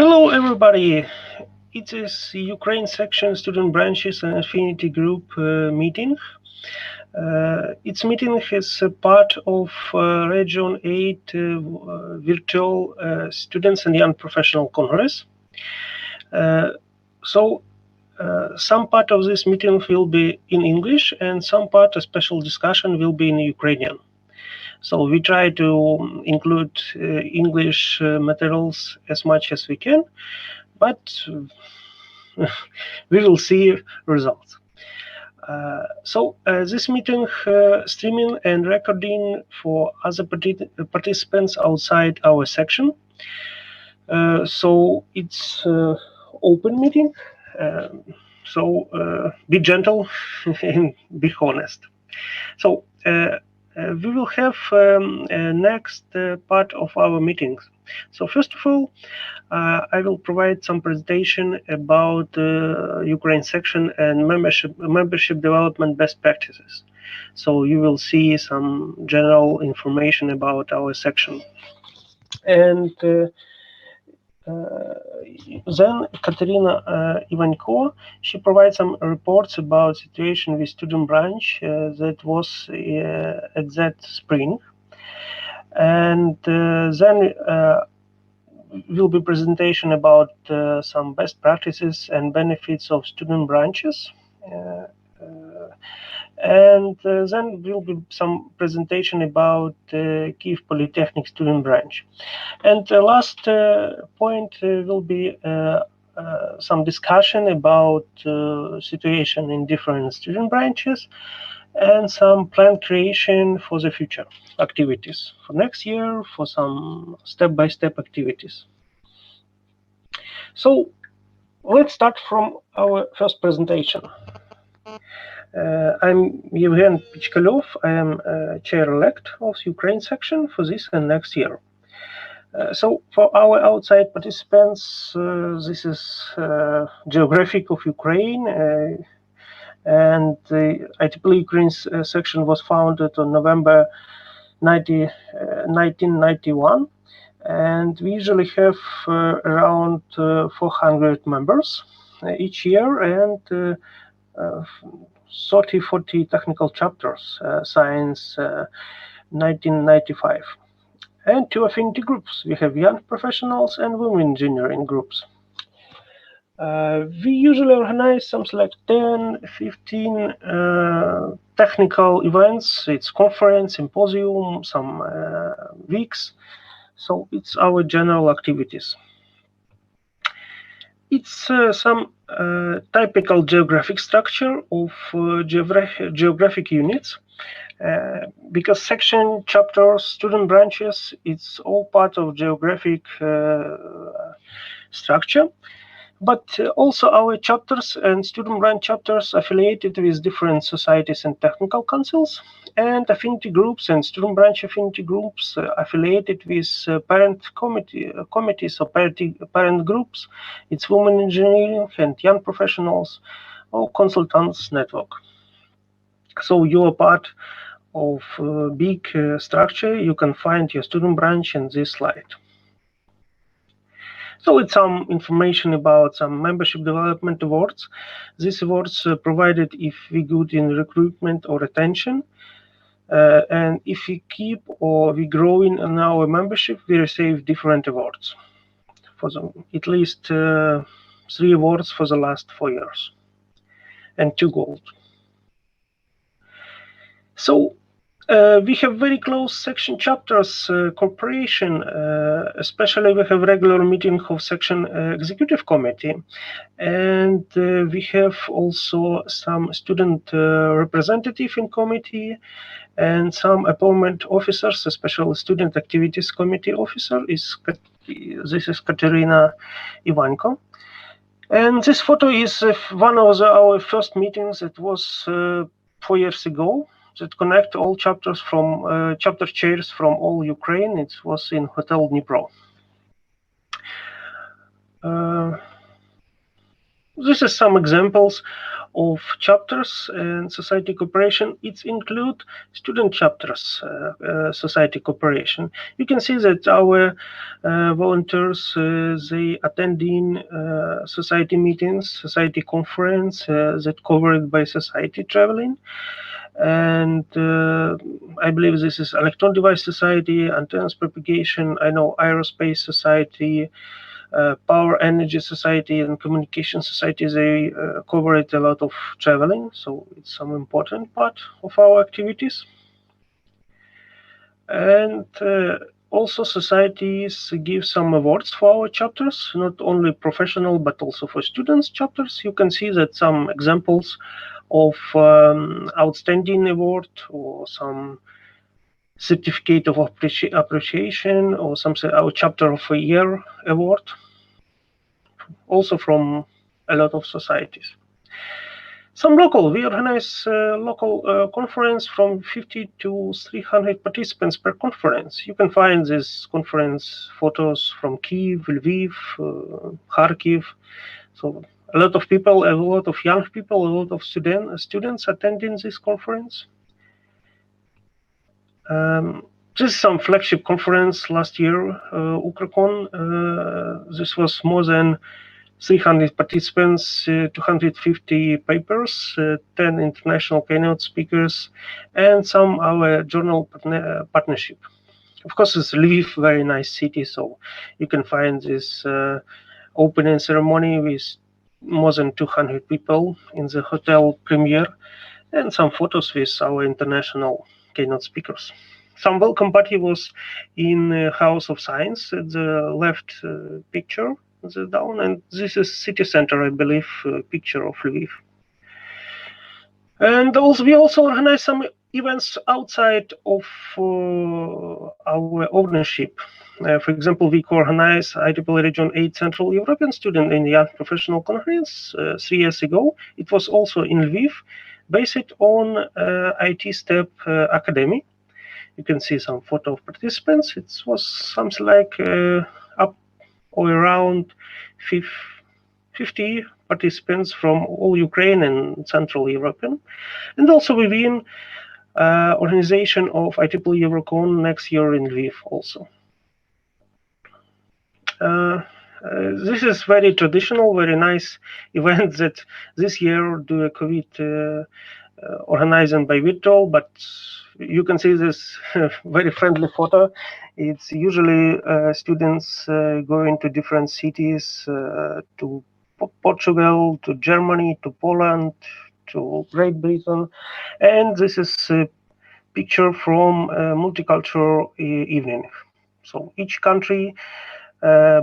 Hello everybody, it is Ukraine section student branches and affinity group meeting. Its meeting is a part of Region 8 virtual students and young professional congress. Some part of this meeting will be in English and some part, a special discussion, will be in Ukrainian. So we try to include English materials as much as we can, but we will see results. This meeting streaming and recording for other participants outside our section. So it's open meeting. Be gentle and be honest. So we will have next part of our meetings. So first of all, I will provide some presentation about Ukraine section and membership development best practices. So you will see some general information about our section. And then Katerina Ivanko, she provides some reports about situation with student branch that was at that spring. And then will be presentation about some best practices and benefits of student branches. And then will be some presentation about Kyiv Polytechnic student branch. And the last point will be some discussion about situation in different student branches and some plan creation for the future activities for next year, for some step-by-step activities. So let's start from our first presentation. I'm Yevgen Pichkalov. I am chair-elect of Ukraine section for this and next year. So for our outside participants, this is geographic of Ukraine, and the IEEE Ukraine section was founded on November 1991, and we usually have around 400 members each year, and 30-40 technical chapters, science 1995. And 2 affinity groups. We have young professionals and women engineering groups. We usually organize something like 10-15 technical events. It's conference, symposium, some weeks. So it's our general activities. It's some typical geographic structure of geographic units. Because section, chapters, student branches, it's all part of geographic structure. But also our chapters and student branch chapters affiliated with different societies and technical councils, and affinity groups and student branch affinity groups affiliated with parent committees or parent groups. It's women engineering and young professionals or consultants network. So you are part of a big structure. You can find your student branch in this slide. So it's some information about some membership development awards. These awards provided if we good in recruitment or retention. And if we keep or we grow in our membership, we receive different awards. For at least 3 awards for the last 4 years and 2 gold. So we have very close section chapters cooperation, especially we have regular meeting of section executive committee, and we have also some student representative in committee and some appointment officers, especially student activities committee officer this is Katerina Ivanko. And this photo is one of our first meetings. It was 4 years ago. That connect all chapters from chapter chairs from all Ukraine. It was in Hotel Dnipro. This is some examples of chapters and society cooperation. It include student chapters, society cooperation. You can see that our volunteers, they attending society meetings, society conference that covered by society traveling. And I believe this is Electron Device Society, Antennas Propagation, I know Aerospace Society, Power Energy Society and Communication Society, they covered a lot of traveling, so it's some important part of our activities. And also societies give some awards for our chapters, not only professional but also for students chapters. You can see that some examples of outstanding award or some certificate of appreciation or some our chapter of a year award, also from a lot of societies. Some local, we organize local conference from 50 to 300 participants per conference. You can find this conference photos from Kyiv, Lviv, Kharkiv. So a lot of people, a lot of young people, a lot of students attending this conference. This is some flagship conference last year, Ukracon. This was more than 300 participants, 250 papers, 10 international keynote speakers, and some our journal partnership. Of course, it's Lviv, very nice city, so you can find this opening ceremony with more than 200 people in the hotel premiere, and some photos with our international keynote speakers. Some welcome party was in House of Science at the left picture down, and this is city center, I believe, picture of Lviv. And also we also organize some events outside of our ownership. For example, we co-organized IEEE Region 8 Central European Student and Young Professional Conference 3 years ago. It was also in Lviv, based on IT STEP Academy. You can see some photo of participants. It was something like up or around 50 participants from all Ukraine and Central European. And also within organization of IEEE Eurocon next year in Lviv also. This is very traditional, very nice event that this year due to COVID organized by virtual, but you can see this very friendly photo. It's usually students going to different cities, to Portugal, to Germany, to Poland, to Great Britain, and this is a picture from a multicultural evening. So each country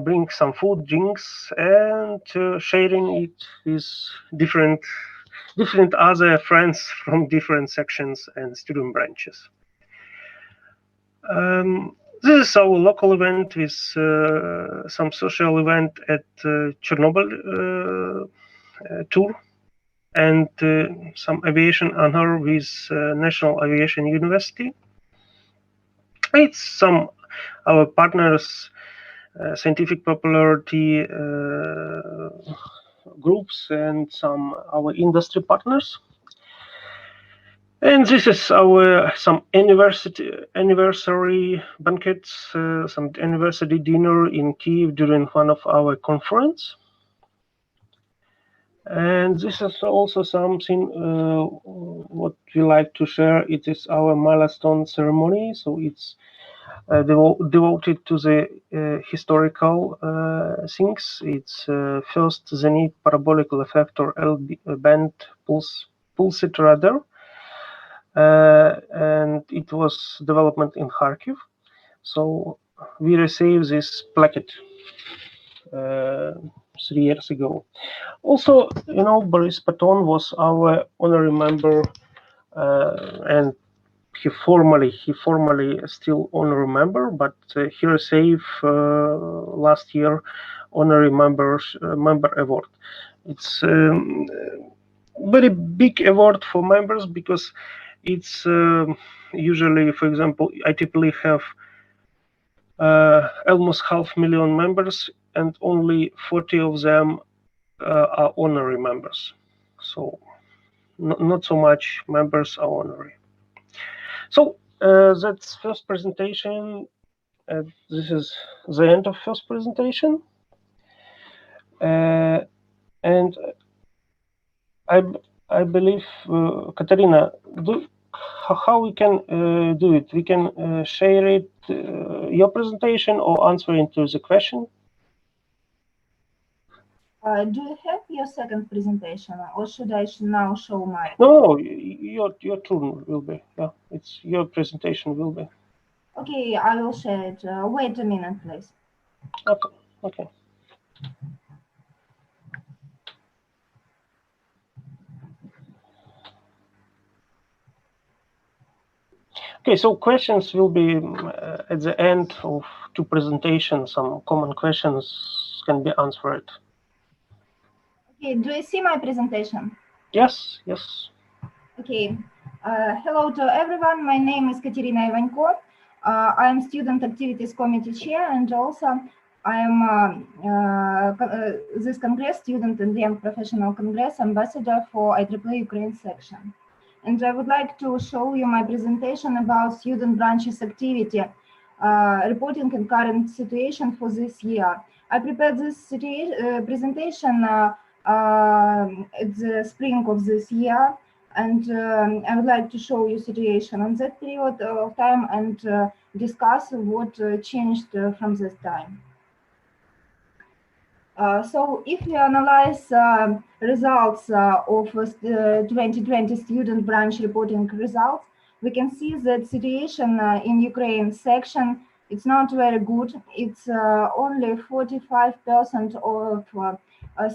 brings some food, drinks, and sharing it with different other friends from different sections and student branches. This is our local event with some social event at Chernobyl tour, and some aviation honor with National Aviation University. It's some our partners scientific popularity groups and some our industry partners. And this is our some anniversary banquets, some anniversary dinner in Kyiv during one of our conference. And this is also something what we like to share. It is our milestone ceremony, so it's devoted to the historical things. It's first Zenit parabolic effector L-band pulsate radar, and it was development in Kharkiv. So we received this plaquette 3 years ago. Also, you know, Boris Paton was our honorary member, and he formally still honorary member, but he received last year honorary member award. It's very big award for members because it's usually, for example, IEEE have almost 500,000 members, and only 40 of them are honorary members. So not so much members are honorary. So that's first presentation. This is the end of first presentation. And I believe, Katarina, how we can do it? We can share it, your presentation, or answering to the question. Do you have your second presentation, or should I now show mine? No, your turn will be. Yeah, it's your presentation will be. Okay, I will share it. Wait a minute, please. Okay. Okay. Okay, so questions will be at the end of two presentations. Some common questions can be answered. Okay, do you see my presentation? Yes, yes. Okay. Hello to everyone. My name is Katerina Ivanko. I am Student Activities Committee Chair, and also I am this Congress, Student and Young Professional Congress Ambassador for IEEE Ukraine section. And I would like to show you my presentation about student branches activity, reporting and current situation for this year. I prepared this presentation at the spring of this year, and I would like to show you situation on that period of time and discuss what changed from this time. So if we analyze results of 2020 student branch reporting results, we can see that situation in Ukraine section, it's not very good. It's only 45% of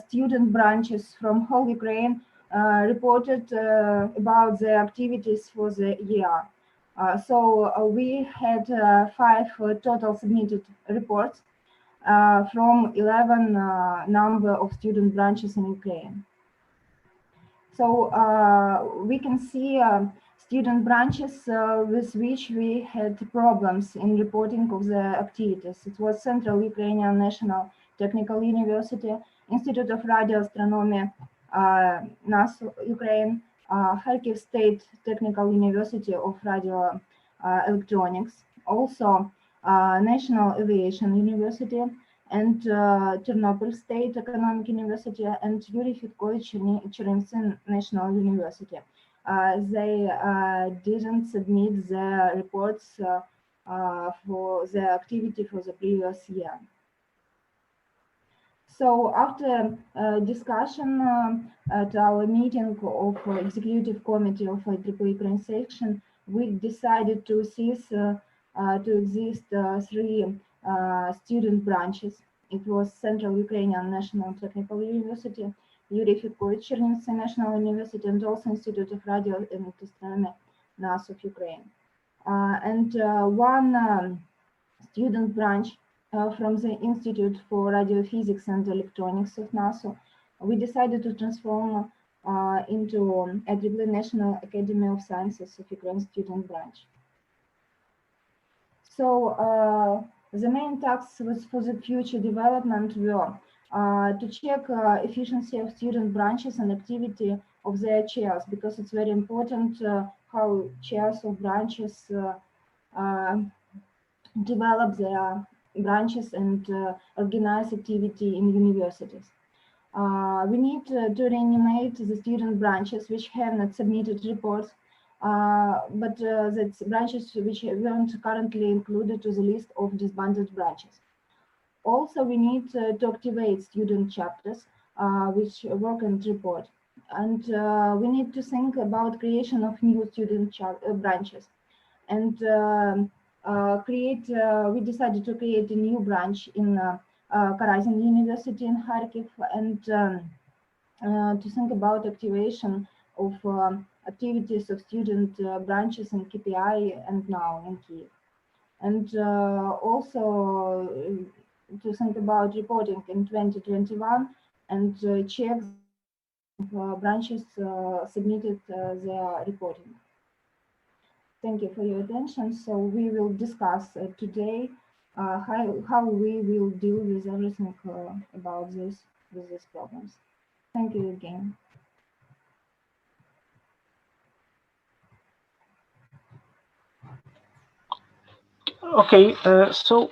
student branches from whole Ukraine reported about the activities for the year. So we had 5 total submitted reports from 11 number of student branches in Ukraine. So we can see student branches with which we had problems in reporting of the activities. It was Central Ukrainian National Technical University, Institute of Radio Astronomy, NASU Ukraine, Kharkiv State Technical University of Radio Electronics, also National Aviation University, and Chernobyl State Economic University, and Yuri Fedkovich Chernyvtsi National University. They didn't submit the reports for the activity for the previous year. So after discussion at our meeting of Executive Committee of IEEE Ukraine section, we decided to cease to exist 3 student branches. It was Central Ukrainian National Technical University, Yuri Fedkovich Chernyvtsi National University, and also Institute of Radio and Astronomy, NAS of Ukraine. And one student branch from the Institute for Radiophysics and Electronics of NASA, we decided to transform into IEEE National Academy of Sciences of Ukraine student branch. So the main tasks for the future development were to check efficiency of student branches and activity of their chairs, because it's very important how chairs of branches develop their branches and organize activity in universities. We need to reanimate the student branches which have not submitted reports, but that's branches which weren't currently included to the list of disbanded branches. Also, we need to activate student chapters which work and report. And we need to think about creation of new student branches. And we decided to create a new branch in Karazin University in Kharkiv, and to think about activation of activities of student branches in KPI and now in Kyiv. And also to think about reporting in 2021 and check branches submitted their reporting. Thank you for your attention. So we will discuss today how we will deal with everything about with these problems. Thank you again. Okay, so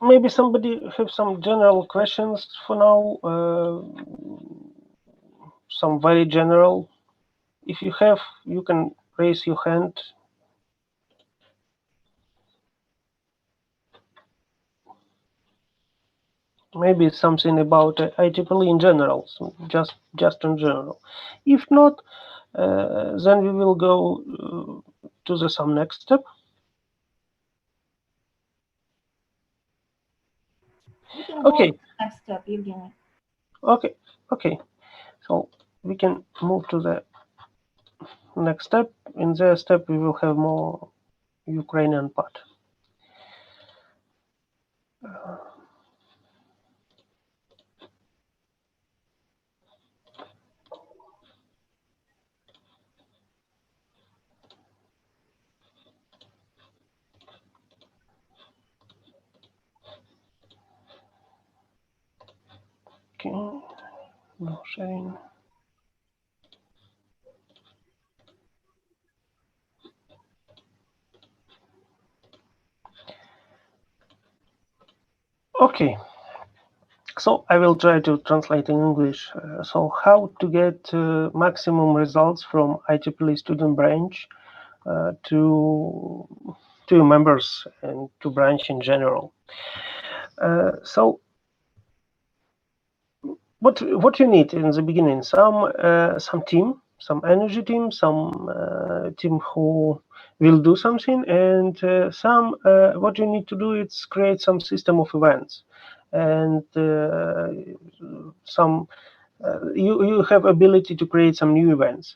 maybe somebody have some general questions for now, some very general. If you have, you can raise your hand. Maybe something about IEEE in general, so just in general. If not, then we will go to the some next step. We can go Okay. to the next step, Evgeny. Okay. So we can move to the next step. In the step, we will have more Ukrainian part. Okay, no sharing. Okay, so I will try to translate in English. So how to get maximum results from IEEE student branch to members and to branch in general. So what you need in the beginning? Some team, some energy team, some team who will do something, and some what you need to do is create some system of events, and some you have ability to create some new events,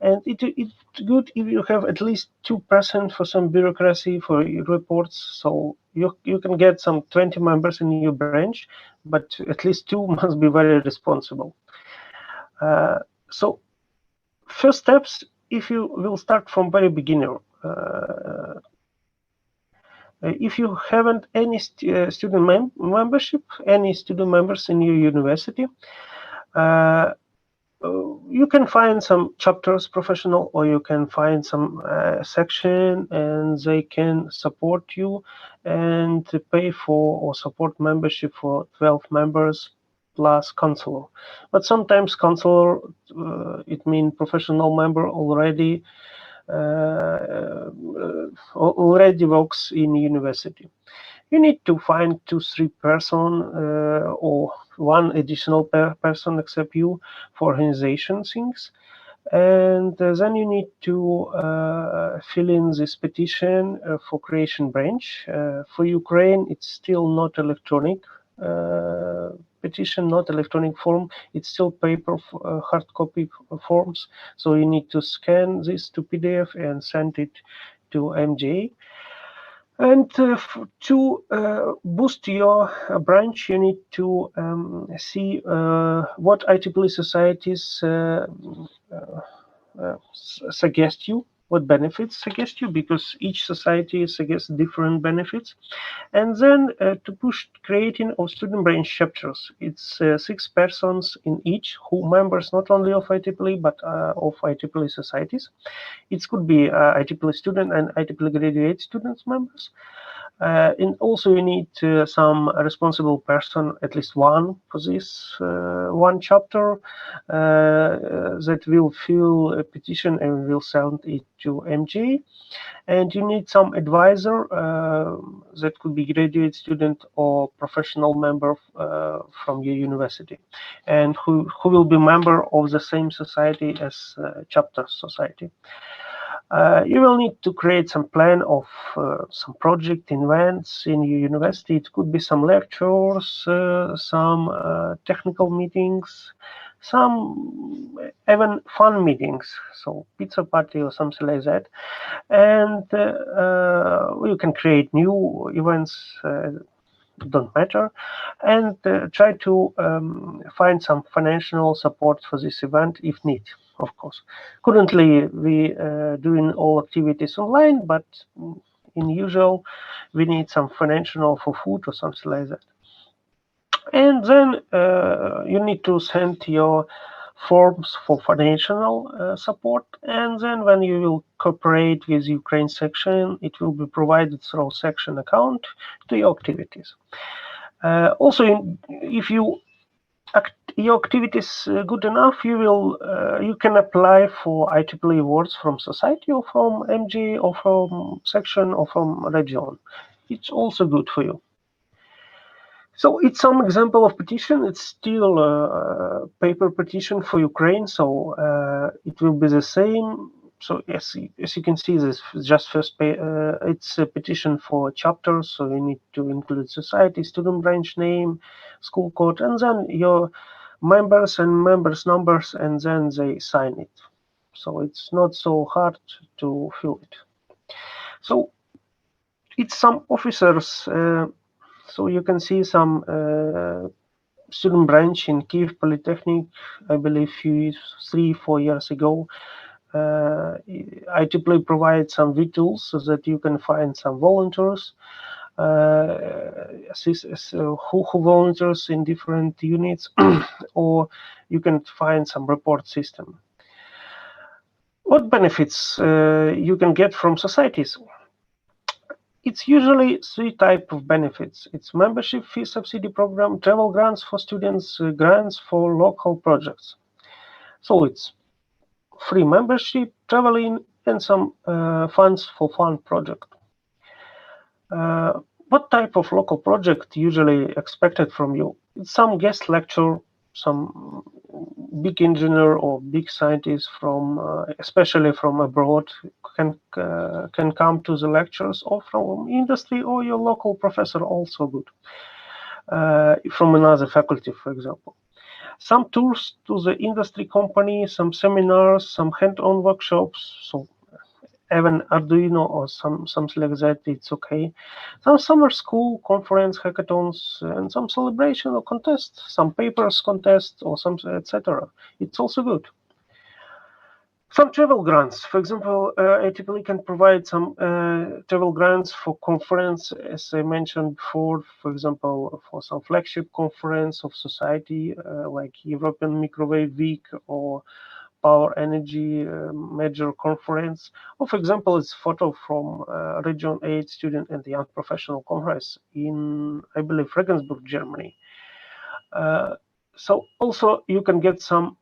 and it's good if you have at least 2% for some bureaucracy for your reports, so you can get some 20 members in your branch, but at least 2 must be very responsible. So first steps, if you will start from very beginner, if you haven't any student membership, any student members in your university, you can find some chapters professional, or you can find some section, and they can support you and pay for or support membership for 12 members plus counselor. But sometimes counselor, it means professional member already already works in university. You need to find 2-3 person or one additional person except you for organization things, and then you need to fill in this petition for creation branch. For Ukraine, it's still not electronic petition, not electronic form. It's still paper hard copy forms, so you need to scan this to PDF and send it to MJ. And to boost your branch, you need to see what IEEE societies suggest you, what benefits suggest you, because each society suggests different benefits. And then to push creating of student branch chapters. It's 6 persons in each who members not only of IEEE but of IEEE societies. It could be IEEE student and IEEE graduate students members. And also you need some responsible person, at least one, for this one chapter that will fill a petition and will send it to MJ. And you need some advisor that could be graduate student or professional member from your university, and who will be member of the same society as chapter society. You will need to create some plan of some project events in your university. It could be some lectures, some technical meetings, some even fun meetings, so pizza party or something like that. And you can create new events, don't matter, and try to find some financial support for this event if need, of course. Currently we doing all activities online, but in usual we need some financial for food or something like that. And then you need to send your forms for financial support, and then when you will cooperate with Ukraine section, it will be provided through section account to your activities. Also, if your activity is good enough, you can apply for IEEE awards from society or from MG or from section or from region. It's also good for you. So it's some example of petition. It's still a paper petition for Ukraine, so it will be the same. So as you can see, this just it's a petition for chapters. So you need to include society, student branch name, school code, and then your members and members numbers, and then they sign it. So it's not so hard to fill it. So it's some officers. So you can see some student branch in Kiev Polytechnic, I believe 3-4 years ago. IEEE provides some V-tools so that you can find some volunteers who volunteers in different units, or you can find some report system. What benefits you can get from societies? It's usually 3 types of benefits. It's membership fee subsidy program, travel grants for students, grants for local projects. So it's free membership, traveling, and some funds for fun project. What type of local project usually expected from you? It's some guest lecture, some big engineer or big scientist from, especially from abroad, can come to the lectures, or from industry, or your local professor also good, from another faculty, for example. Some tours to the industry company, some seminars, some hand-on workshops. So even Arduino or something like that, it's okay. Some summer school conference hackathons, and some celebration or contest, some papers contest, or some etc. It's also good. Some travel grants, for example, IEEE can provide some travel grants for conference, as I mentioned before, for example, for some flagship conference of society, like European Microwave Week or Power Energy Major Conference, or for example, it's photo from Region 8 Student and Young Professional Congress in, I believe, Regensburg, Germany. So also you can get some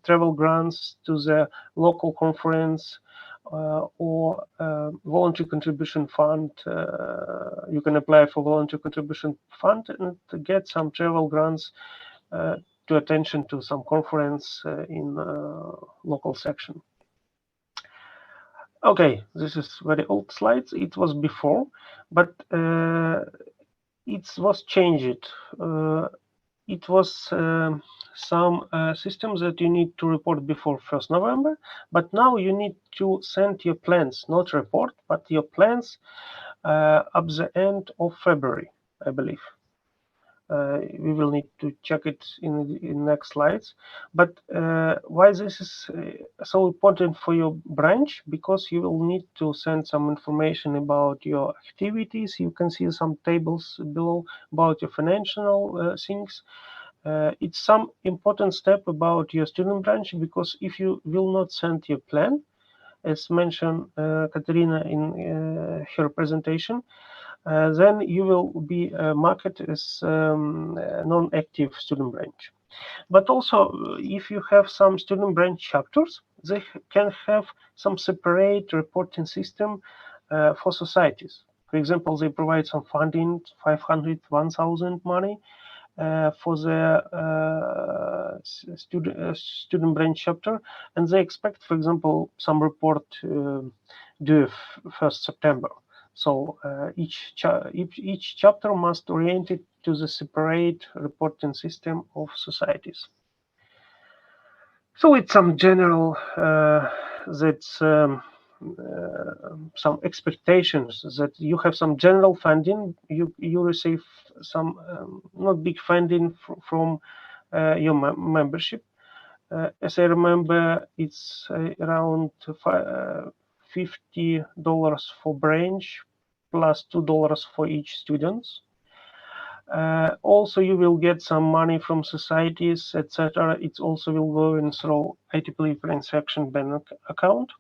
travel grants to the local conference or voluntary contribution fund. You can apply for voluntary contribution fund and get some travel grants to attention to some conference in local section. Okay, this is very old slides. It was before, but it was changed. It was some systems that you need to report before 1st November, but now you need to send your plans, not report, but your plans up the end of February, I believe. We will need to check it in next slides. But why this is so important for your branch? Because you will need to send some information about your activities. You can see some tables below about your financial things. It's some important step about your student branch, because if you will not send your plan, as mentioned Katerina in her presentation, then you will be marked as non-active student branch. But also, if you have some student branch chapters, they can have some separate reporting system for societies. For example, they provide some funding, 500, 1,000 money for the student branch chapter, and they expect, for example, some report due 1st September. So each chapter must orient it to the separate reporting system of societies. So it's some general some expectations that you have some general funding. You receive some not big funding from your membership. As I remember, it's around $50 for branch plus $2 for each student. Also, you will get some money from societies, etc. It also will go in through IEEE Ukraine section bank account.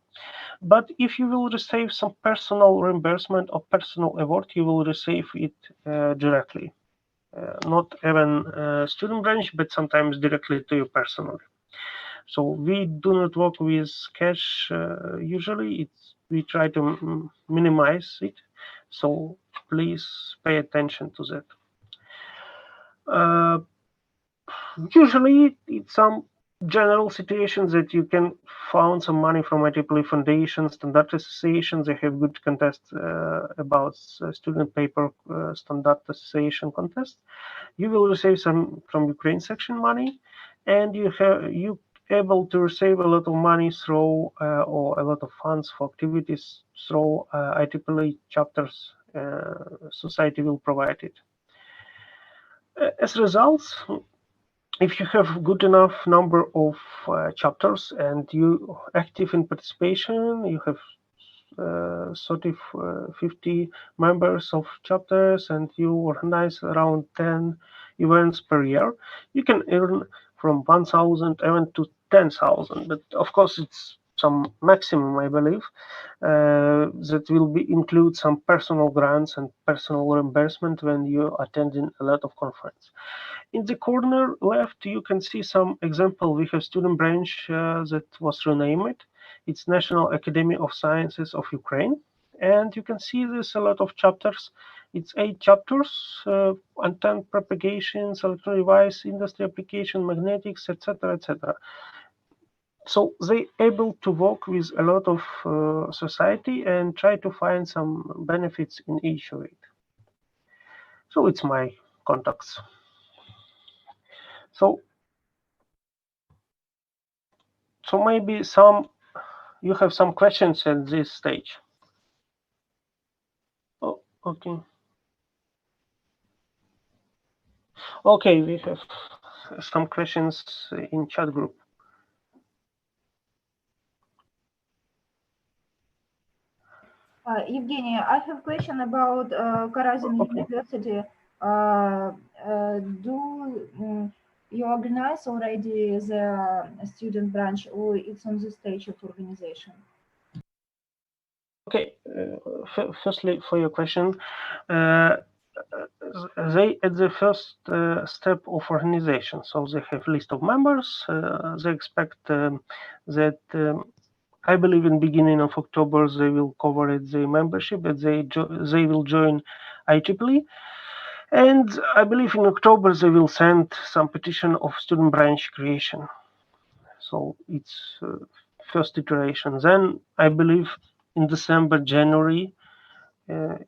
But if you will receive some personal reimbursement or personal award, you will receive it directly. Not even student branch, but sometimes directly to you personally. So we do not work with cash usually. We try to minimize it. So please pay attention to that. Usually, it's some general situations that you can find some money from IEEE Foundation, standardization. They have good contests about student paper standardization contest. You will receive some from Ukraine section money, and you able to receive a lot of money through or a lot of funds for activities through IEEE chapters. Society will provide it. As results, if you have good enough number of chapters and you active in participation, you have 50 members of chapters and you organize around 10 events per year, you can earn from 1,000 even to 10,000. But of course, it's some maximum, I believe, that will include some personal grants and personal reimbursement when you attending a lot of conference. In the corner left, you can see some example. We have student branch that was renamed. It's National Academy of Sciences of Ukraine. And you can see there's a lot of chapters. It's 8 chapters, antenna propagations, electron device, industry application, magnetics, etc., etc. So they able to work with a lot of society and try to find some benefits in each of it. So it's my contacts. So maybe you have some questions at this stage. Oh, okay. Okay, we have some questions in chat group. Evgeny, I have a question about Karazin University. Do you organize already the student branch, or it's on the stage of organization? Okay, firstly, for your question, they at the first step of organization, so they have list of members. They expect that I believe in beginning of October they will cover the membership, but they will join IEEE. And I believe in October they will send some petition of student branch creation. So it's first iteration. Then I believe in December, January,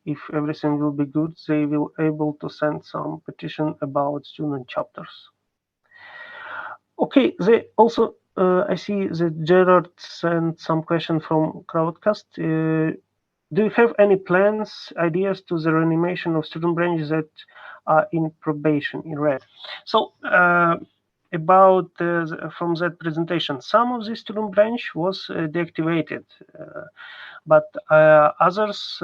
if everything will be good, they will able to send some petition about student chapters. Okay, they also I see that Gerard sent some question from Crowdcast. Do you have any plans, ideas to the reanimation of student branches that are in probation in red? So about from that presentation, some of the student branch was deactivated, but others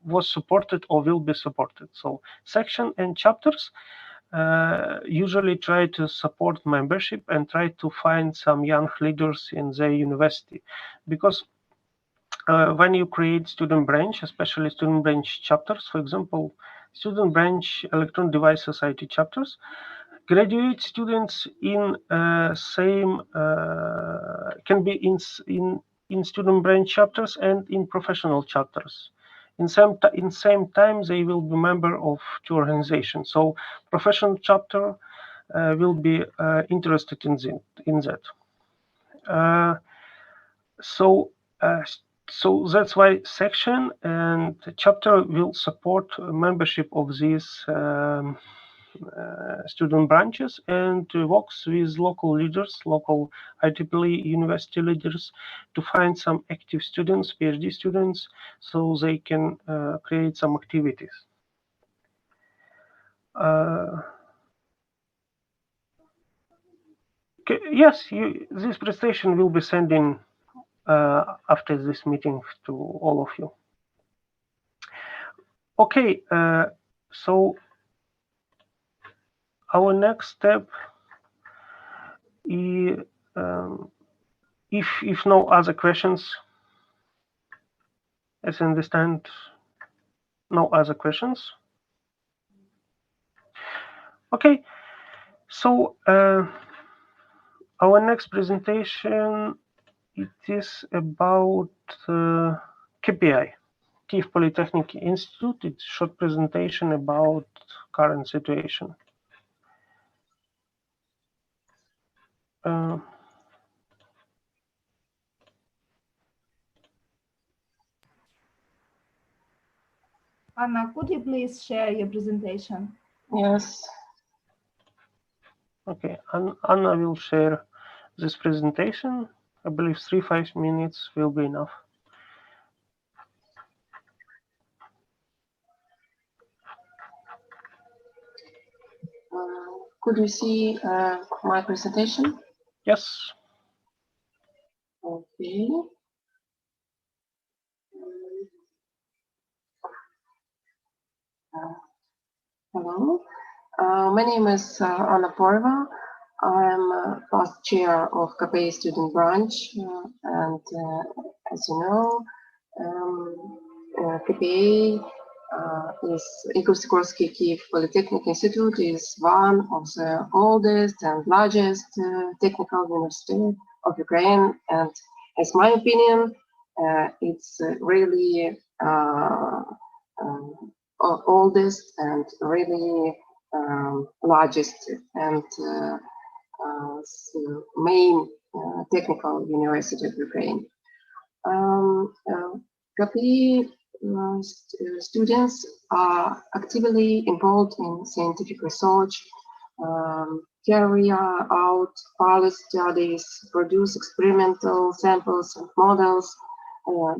was supported or will be supported. So section and chapters usually try to support membership and try to find some young leaders in their university, because when you create student branch, especially student branch chapters, for example, student branch electron device society chapters, graduate students in same can be in student branch chapters and in professional chapters. In same time, they will be member of two organizations. So professional chapter will be interested in that. So that's why section and chapter will support membership of these student branches and works with local leaders, local IEEE university leaders, to find some active students, PhD students, so they can create some activities. Okay, yes, this presentation will be sending after this meeting to all of you. Okay, So our next step is, if no other questions, as I understand, no other questions. Okay, so our next presentation, it is about KPI, Kyiv Polytechnic Institute. It's a short presentation about current situation. Anna, could you please share your presentation? Yes. Okay, Anna will share this presentation. I believe 3-5 minutes will be enough. Could you see my presentation? Yes. Okay. Hello. My name is Anna Porva. I'm past chair of KPI student branch, and as you know, KPI is Igor Sikorsky Kyiv Polytechnic Institute is one of the oldest and largest technical university of Ukraine, and as my opinion, it's really oldest and really largest and main technical university of Ukraine. KPI students are actively involved in scientific research, carry out pilot studies, produce experimental samples and models,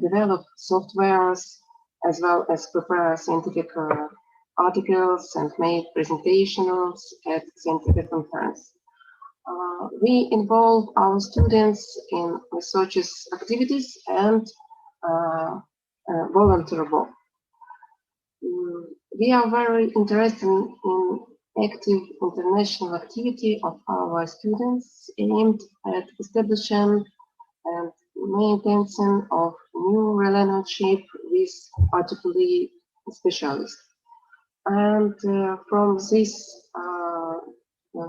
develop softwares, as well as prepare scientific articles and make presentations at scientific conferences. We involve our students in research activities and volunteer work. We are very interested in active international activity of our students aimed at establishing and maintenance of new relationship with IEEE specialists. And from this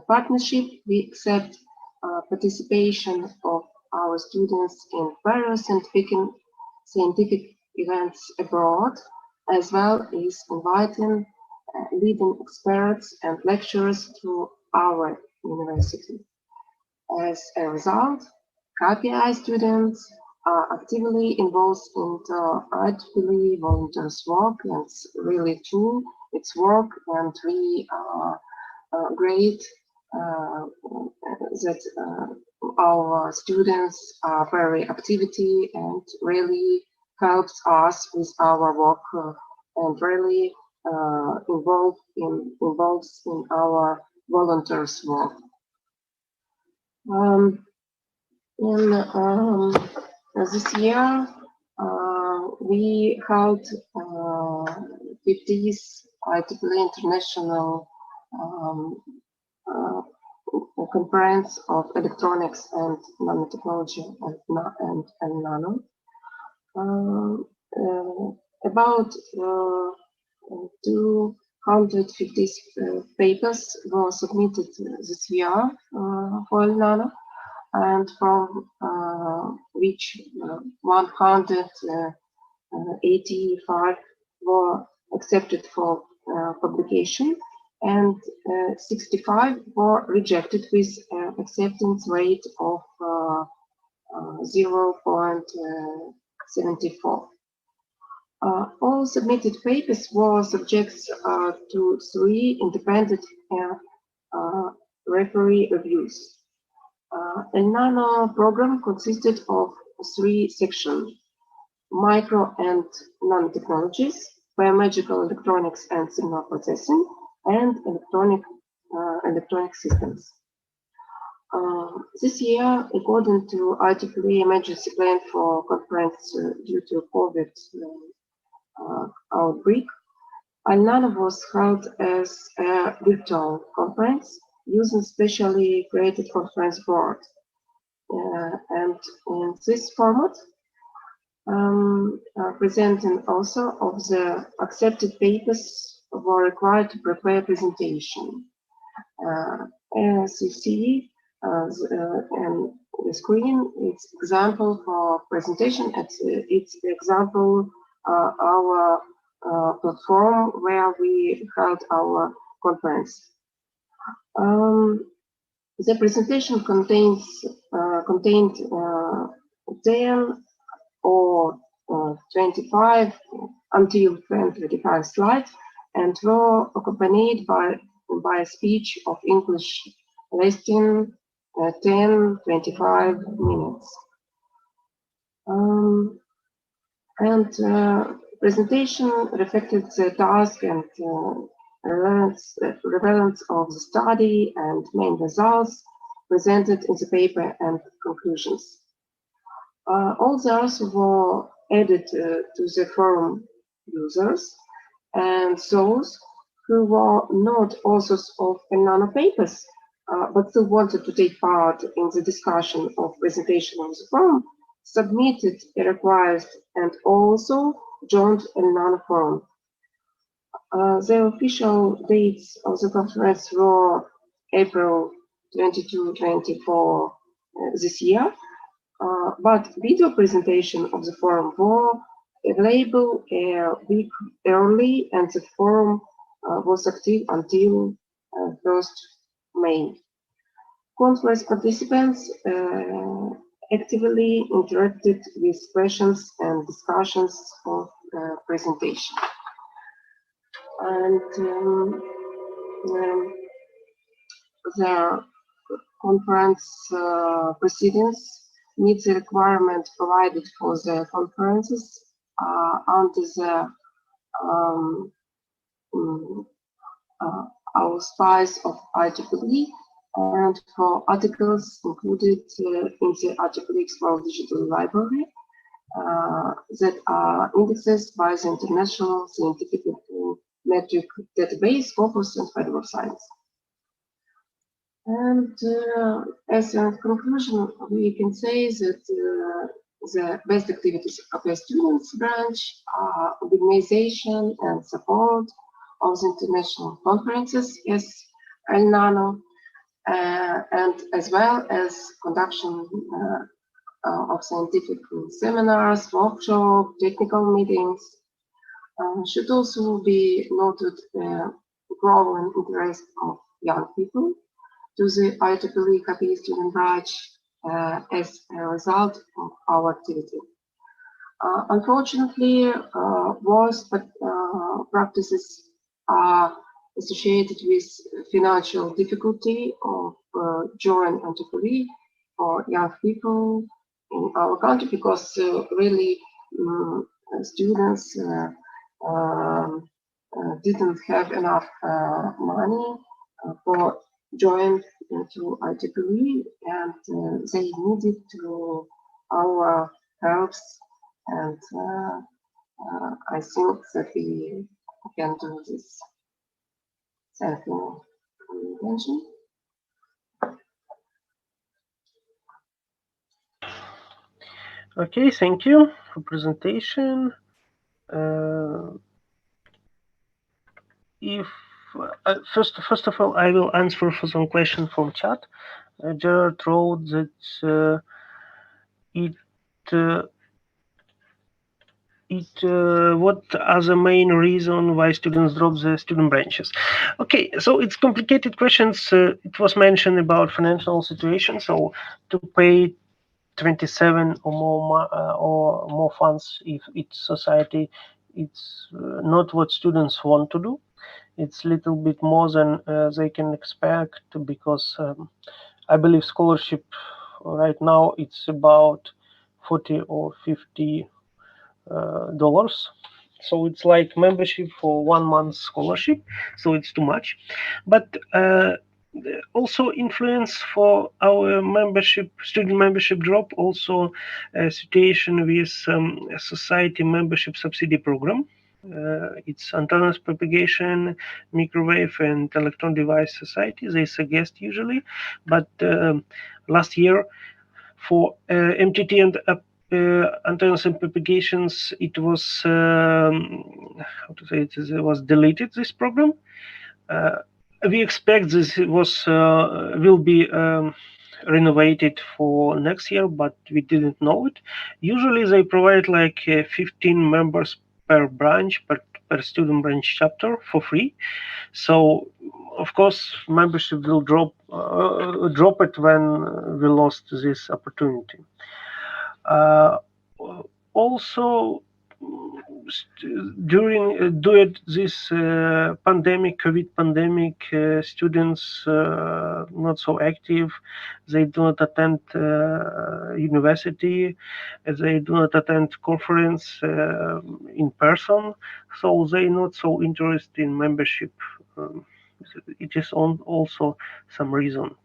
partnership, we accept participation of our students in various scientific events abroad, as well as inviting leading experts and lecturers to our university. As a result, KPI students are actively involved in the IEEE volunteers work, and it's really true, it's work, and we are great that our students are very activity and really helps us with our work and really involved in our volunteers work. This year, we held 50th IEEE International Conference of Electronics and Nanotechnology and Nano. About 250 papers were submitted this year for Nano, and from which 185 were accepted for publication, and 65 were rejected with acceptance rate of 0.74. All submitted papers were subject to 3 independent referee reviews. A nano program consisted of 3 sections: micro and nanotechnologies, biomedical electronics and signal processing, and electronic systems. This year, according to IEEE emergency plan for conference due to COVID outbreak, Al-Nano was held as a virtual conference using specially created conference board. And in this format, presenting also of the accepted papers were required to prepare presentation. As you see on the screen, it's example for presentation. It's example our platform where we held our conference. The presentation contained 10 or 25 until 25 slides, and were accompanied by a speech of English lasting 10-25 minutes. And presentation reflected the task and relevance of the study and main results presented in the paper and conclusions. All the others were added to the forum users and those who were not authors of Al-Nano papers, but still wanted to take part in the discussion of presentation on the forum, submitted a request and also joined Al-Nano forum. The official dates of the conference were April 22-24 this year, but video presentation of the forum were available a week early, and the forum was active until 1st May. Conference participants actively interacted with questions and discussions of presentation. And the conference proceedings meet the requirement provided for the conferences under the auspice of IEEE, and for articles included in the IEEE Explore Digital Library that are indexed by the International Scientific Metric Database, Scopus, and Federal Science. And as a conclusion, we can say that the best activities of the students branch are organization and support of the international conferences as Al-Nano, and as well as conduction of scientific seminars, workshops, technical meetings. Should also be noted growing interest of young people to the IEEE KP student branch as a result of our activity. Unfortunately, worst practices are associated with financial difficulty of joining IEEE for young people in our country, because really students didn't have enough money for join to IEEE, and they needed to our helps, and I think that we can do this. Thank you for your attention. Okay, thank you for presentation. If first of all, I will answer for some questions from chat. Gerard wrote that what are the main reason why students drop the student branches? Okay, so it's complicated questions. It was mentioned about financial situation, so to pay 27 or more funds if it's society, it's not what students want to do. It's a little bit more than they can expect, because I believe scholarship right now it's about 40 or 50 dollars. So it's like membership for 1 month scholarship, so it's too much. But also influence for our membership, student membership drop, also a situation with society membership subsidy program. It's Antennas Propagation, Microwave, and Electron Device Society. They suggest usually, but last year for MTT and antennas and propagations, it was how to say it was deleted. This program. We expect this will be renovated for next year, but we didn't know it. Usually they provide like 15 members per branch, per student branch chapter for free. So of course membership will drop it when we lost this opportunity. Also, during this COVID pandemic, students not so active. They do not attend university. They do not attend conference in person. So they not so interested in membership. It is also some reason.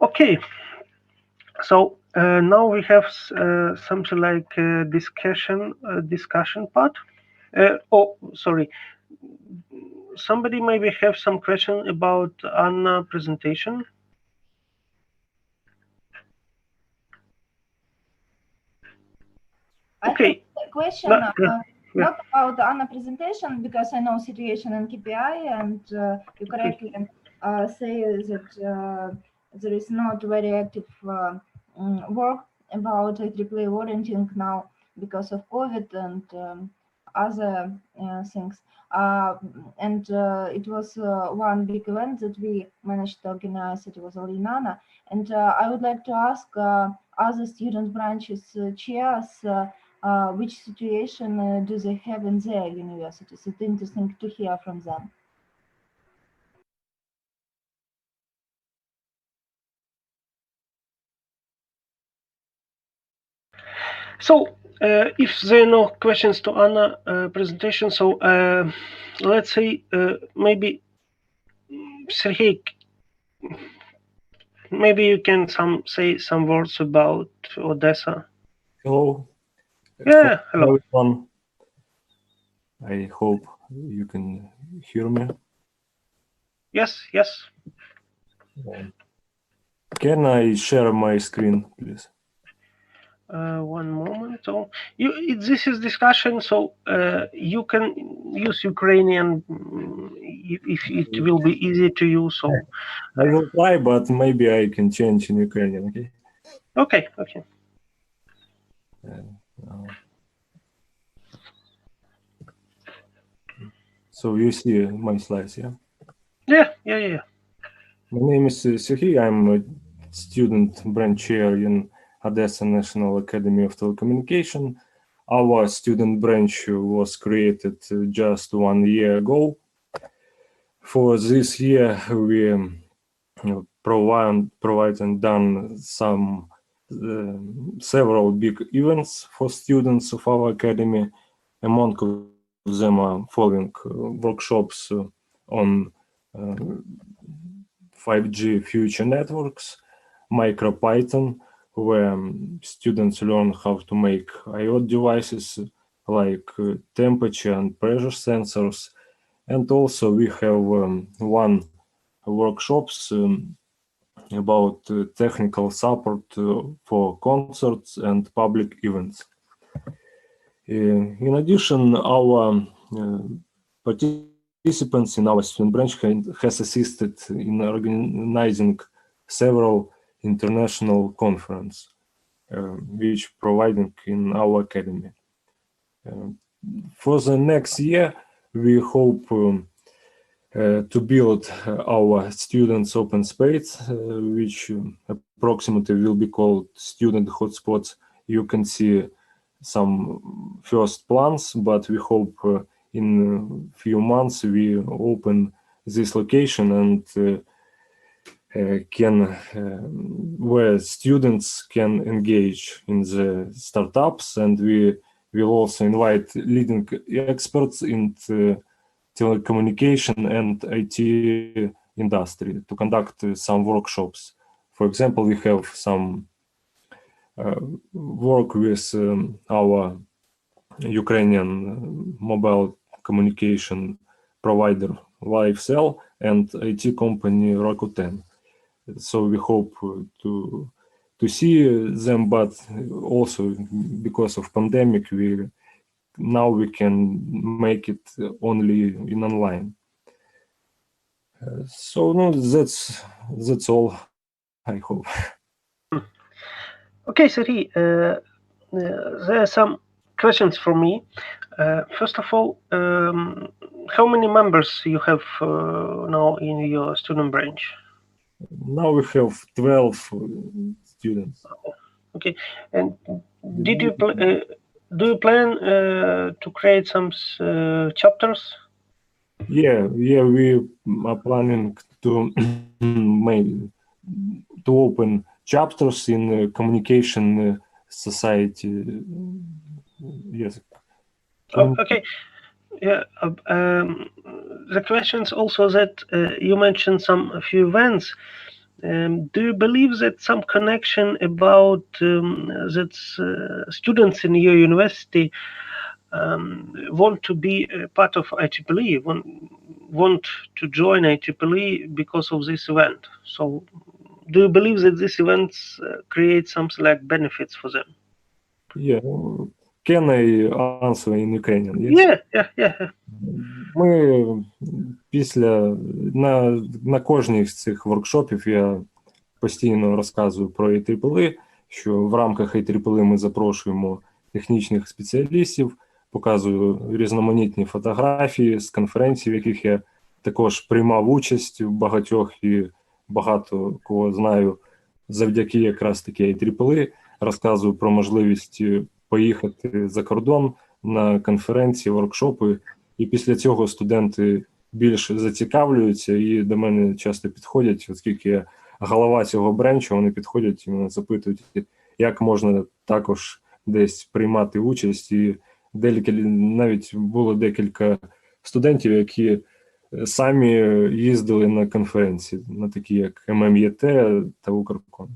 Okay. So now we have something like discussion part. Oh, sorry. Somebody maybe have some question about Anna presentation. Okay. I have a question not about the Anna presentation, because I know situation in KPI, and you correctly say that there is not very active work about IEEE warranting now because of COVID and other things. And it was one big event that we managed to organize. It was all in Anna. And I would like to ask other student branches chairs which situation do they have in their universities? It's interesting to hear from them. So if there are no questions to Anna presentation, so let's say maybe Sergey, maybe you can say some words about Odessa. Hello. Yeah, hello everyone. I hope you can hear me. Yes. Can I share my screen, please? One moment. So this is discussion. So you can use Ukrainian if it will be easy to use. So I will try, but maybe I can change in Ukrainian. Okay. Okay. So you see my slides, yeah? Yeah. My name is Sergey. I'm a student branch chair in Odessa National Academy of Telecommunication. Our student branch was created just 1 year ago. For this year, we provide and done some several big events for students of our academy. Among them are following workshops on 5G future networks, MicroPython, where students learn how to make IoT devices like temperature and pressure sensors. And also we have one workshops about technical support for concerts and public events. In addition, our participants in our student branch has assisted in organizing several international conferences, which providing in our academy. For the next year, we hope to build our students' open space, which approximately will be called student hotspots. You can see some first plans, but we hope in a few months we open this location and where students can engage in the startups, and we will also invite leading experts in telecommunication and IT industry to conduct some workshops. For example, we have some work with our Ukrainian mobile communication provider LiveCell and IT company Rakuten. So we hope to see them, but also because of pandemic, now we can make it only in online. So no, that's all, I hope. Okay, Siri, there are some questions for me. First of all, how many members you have now in your student branch? Now we have 12 students. Okay, and did you do you plan to create some chapters? Yeah, we are planning to open chapters in communication society. Yes. Okay. Yeah. The questions also that you mentioned a few events. Do you believe that some connection about that students in your university want to be a part of IEEE, want to join IEEE because of this event? So, do you believe that these events create something like benefits for them? Yeah. Can I answer in Ukrainian? Yes? Yeah. Ми на кожній з цих воркшопів я постійно розказую про IEEE, що в рамках IEEE ми запрошуємо технічних спеціалістів, показую різноманітні фотографії з конференцій, в яких я також приймав участь в багатьох і багато кого знаю завдяки якраз таки IEEE, розказую про можливість поїхати за кордон на конференції, воркшопи, і після цього студенти більше зацікавлюються і до мене часто підходять, оскільки я голова цього бренчу, вони підходять і мене запитують, як можна також десь приймати участь. І навіть було декілька студентів, які самі їздили на конференції, на такі як ММЄТ та Укркон.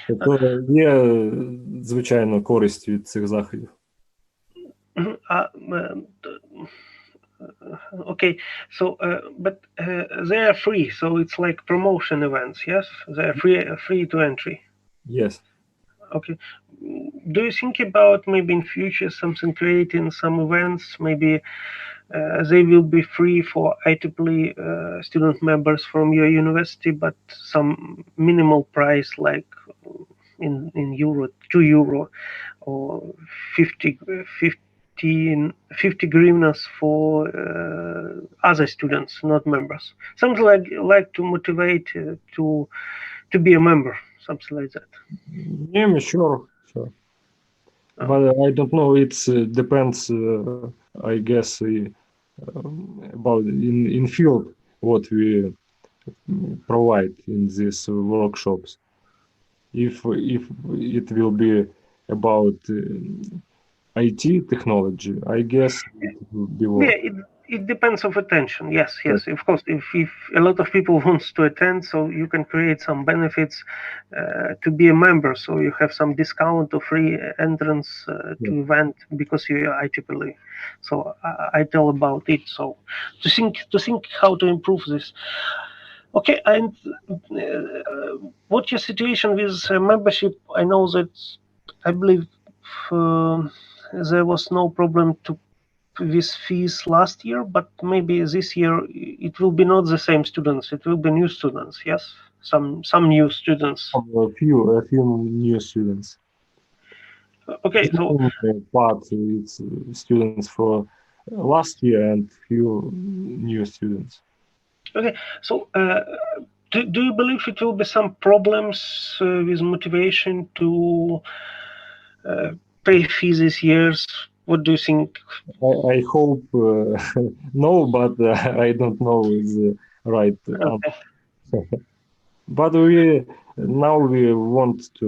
Тобто є, звичайно, користь від цих заходів. Okay, so but they are free, so it's like promotion events, yes? They are free to entry. Yes. Okay. Do you think about maybe in future something creating some events? Maybe they will be free for IEEE student members from your university, but some minimal price, like in euro, €2 or 50 hryvnias for other students, not members. Something like to motivate to be a member, something like that. Yeah, sure. But I don't know. It depends, I guess, about in field what we provide in these workshops. If it will be about IT technology, I guess it will be work. Yeah, it depends of attention. Yes. Of course, if a lot of people wants to attend, so you can create some benefits to be a member. So you have some discount or free entrance to event because you are IEEE. So I tell about it. So to think how to improve this. Okay, and what's your situation with membership? I know that I believe there was no problem with fees last year, but maybe this year it will be not the same students. It will be new students. Yes, some new students. A few new students. Okay, so part it's students for last year and few new students. Okay, so do you believe it will be some problems with motivation to pay fees this year? What do you think? I hope no, but I don't know is the right answer. But we want to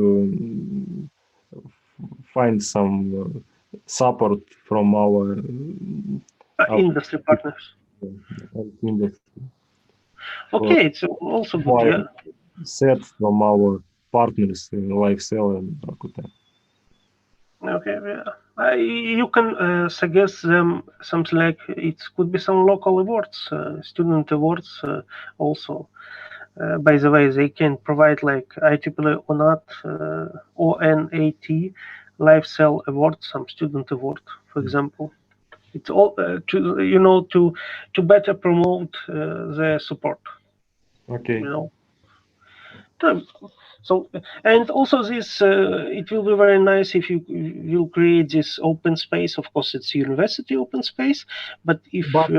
find some support from our industry partners. Industry. Okay, it's also good. Yeah. Set from our partners in LiveCell and Rakuten. Okay, yeah. You can suggest them something like it could be some local awards, student awards also. By the way, they can provide like IEEE ONAT, ONAT, Lifestyle Award, some student award, for example. It's all to better promote their support. Okay. Um, So, and also this, it will be very nice if you will create this open space. Of course, it's university open space, but if But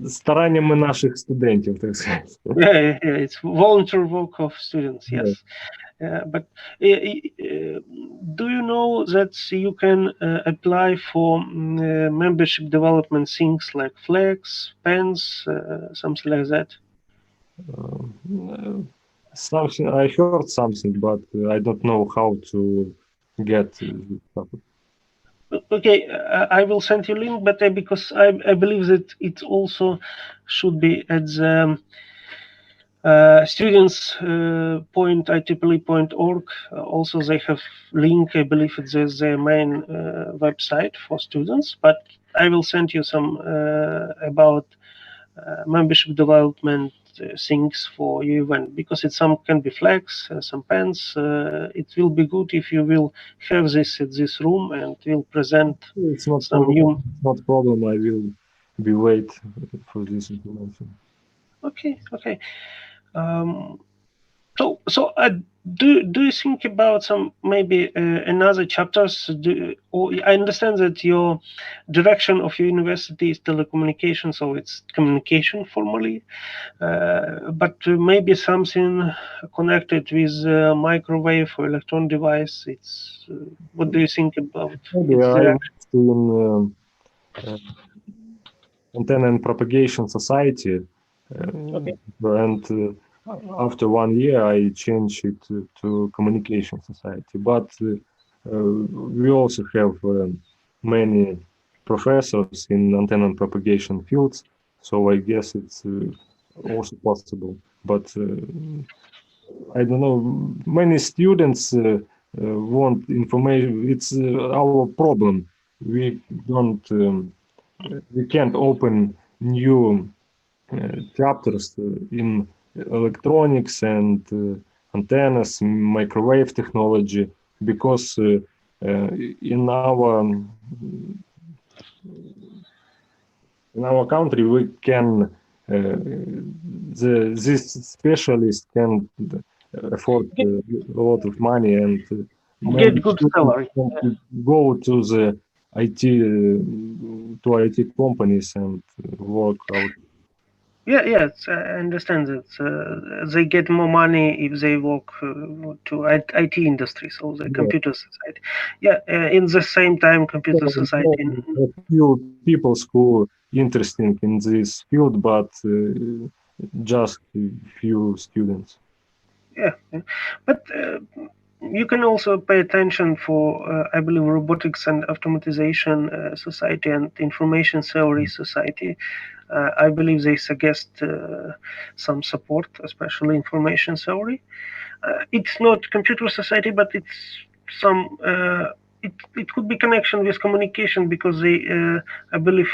стараннями наших студентів, так сказати. yeah, it's volunteer work of students, yes. But do you know that you can apply for membership development things like flags, pens, something like that? Something I heard something, but I don't know how to get stuff. Okay, I will send you a link, but because I believe that it also should be at the students point IEEE.org. Also, they have link. I believe it's their main website for students. But I will send you some about membership development things for your event, because it some can be flags, some pens. It will be good if you will have this at this room and will present It's not some new. It's not problem. I will be wait for this information. Okay. So do you think about some maybe another chapters? Or I understand that your direction of your university is telecommunication, so it's communication formally, but maybe something connected with microwave or electron device. It's what do you think about Maybe its I direction? worked in Antenna and Propagation Society, Okay. and after 1 year I changed it to Communication Society. But we also have many professors in antenna and propagation fields, so I guess it's also possible. But I don't know, many students want information. It's our problem. We don't. We can't open new chapters in electronics and antennas, microwave technology, because in our country we can this specialist can afford a lot of money, and many Get good students salary. want to go to the IT to IT companies and work out. Yes, I understand that they get more money if they work to IT industry, so the Yeah. computer society. Yeah, in the same time, computer society. A few people who interested in this field, but just a few students. Yeah, but you can also pay attention for, I believe, robotics and automatization society and information theory society. I believe they suggest some support, especially information theory. It's not computer society, but it's some. It could be connection with communication, because they, I believe,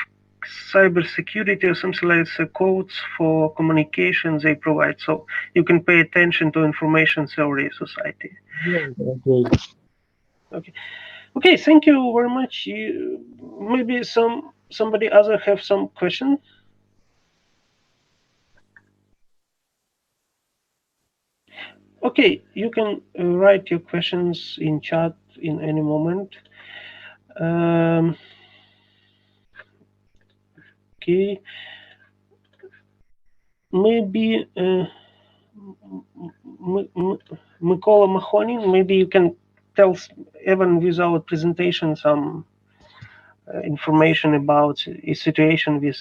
cybersecurity or something like codes for communication they provide. So you can pay attention to information theory society. Yeah, okay. Okay. Thank you very much. Maybe somebody other have some question. Okay, you can write your questions in chat in any moment. Okay, maybe Mykola Mahonin, maybe you can tell, even without presentation, some information about a situation with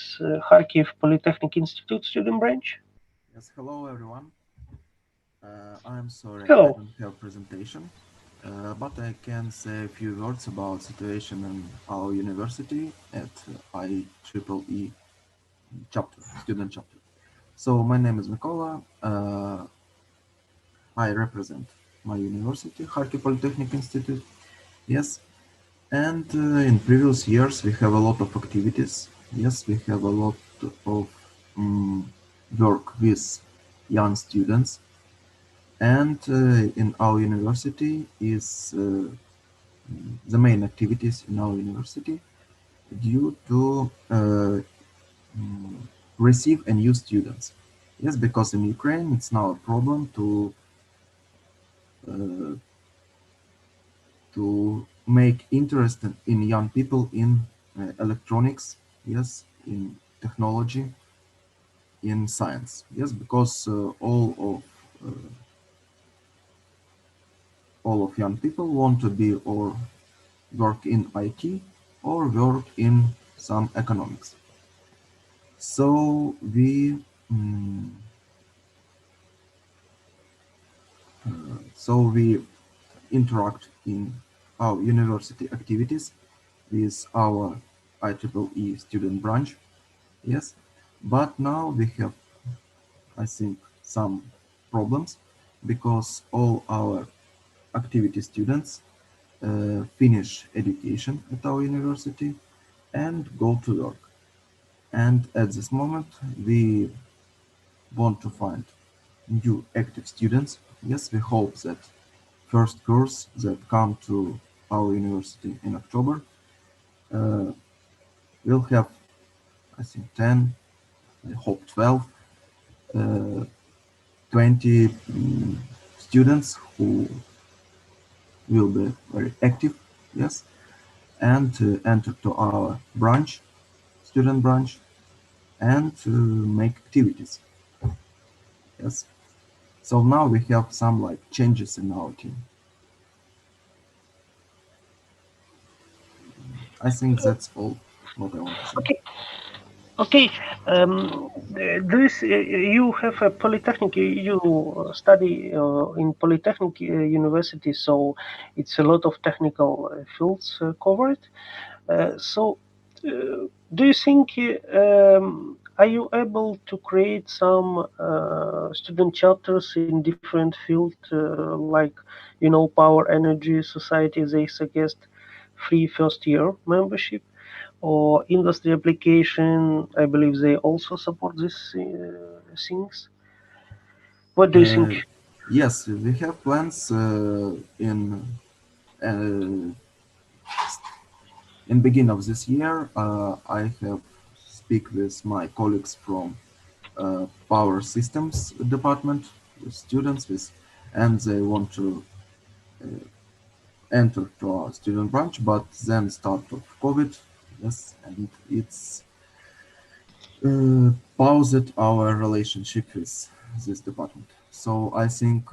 Kharkiv Polytechnic Institute student branch. Yes, hello everyone. I'm sorry Hello. I don't have presentation, but I can say a few words about situation in our university at IEEE chapter, student chapter. So my name is Mykola. I represent my university, Kharkiv Polytechnic Institute. Yes, and in previous years we have a lot of activities. Yes, we have a lot of work with young students, and in our university is the main activities in our university due to receive and use students. Yes, because in Ukraine it's now a problem uh, to make interest in young people in electronics, yes, in technology, in science, yes, because all of young people want to be or work in IT or work in some economics. So mm, we interact in our university activities with our IEEE student branch. Yes, but now we have, I think, some problems because all our activity students finish education at our university and go to work. And at this moment, we want to find new active students. Yes, we hope that first course that come to our university in October uh, will have, I think, 10, I hope 12, uh, 20 students who will be very active, yes, and enter to our branch, student branch, and make activities, yes. So now we have some like changes in our team. I think that's all what I want to say. Okay. Okay, this you have a polytechnic. You study in polytechnic university, so it's a lot of technical fields covered. So, do you think are you able to create some student chapters in different fields, like power, energy, society? They suggest free first year membership or industry application. I believe they also support these things. What do you think? Uh, yes, we have plans uh, in beginning of this year. I have speak with my colleagues from power systems department, with students with, and they want to enter to our student branch, but then start of COVID, yes, and it's paused our relationship with this department. So I think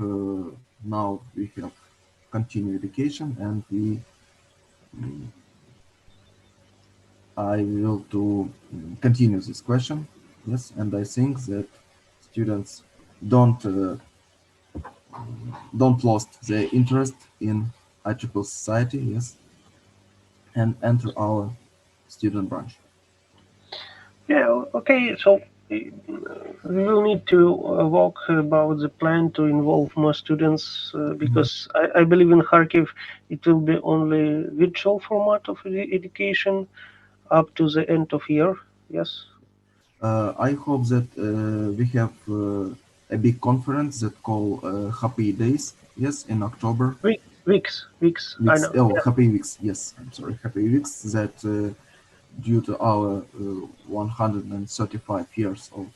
now we have continued education, and I will to continue this question, yes, and I think that students don't uh, don't lost their interest in IEEE society, yes, and enter our student branch. Yeah, okay. So we will need to walk about the plan to involve more students because I believe in Kharkiv it will be only virtual format of education up to the end of year. Yes, I hope that we have a big conference that call Happy Days, yes, in October. weeks. I Weeks, know. oh, Yeah. Happy Weeks, yes, I'm sorry, Happy Weeks that due to our 135 years of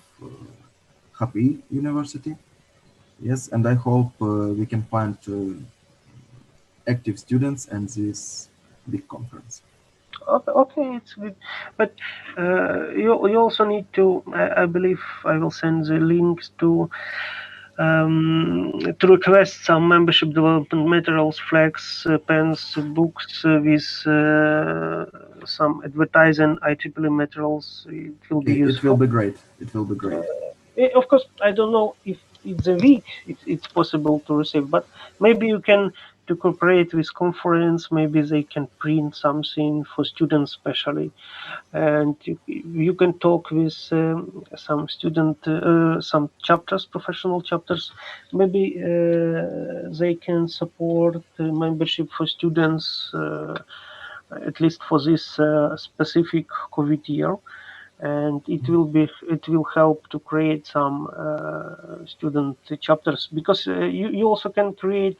Happy University, yes, and I hope we can find active students and this big conference. Okay, okay, it's good. But you also need to. I believe I will send the links to request some membership development materials, flags, pens, books with some advertising IEEE materials. It will be Okay, it will useful. be great. It will be great. Of course, I don't know if it's a week it's possible to receive, but maybe you can to cooperate with conference. Maybe they can print something for students specially, and you can talk with some student, some chapters, professional chapters. Maybe they can support membership for students, at least for this specific COVID year. And it will help to create some student chapters, because you also can create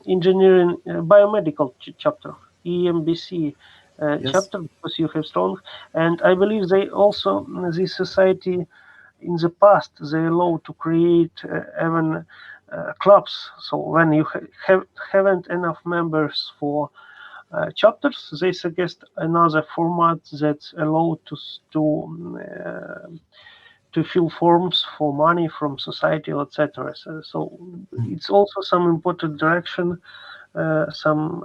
engineering biomedical chapter, EMBC Yes. chapter, because you have strong. And I believe they also, this society in the past, they allow to create even clubs. So when you haven't enough members for chapters, they suggest another format that's allowed to fill forms for money from society, etc. So it's also some important direction, some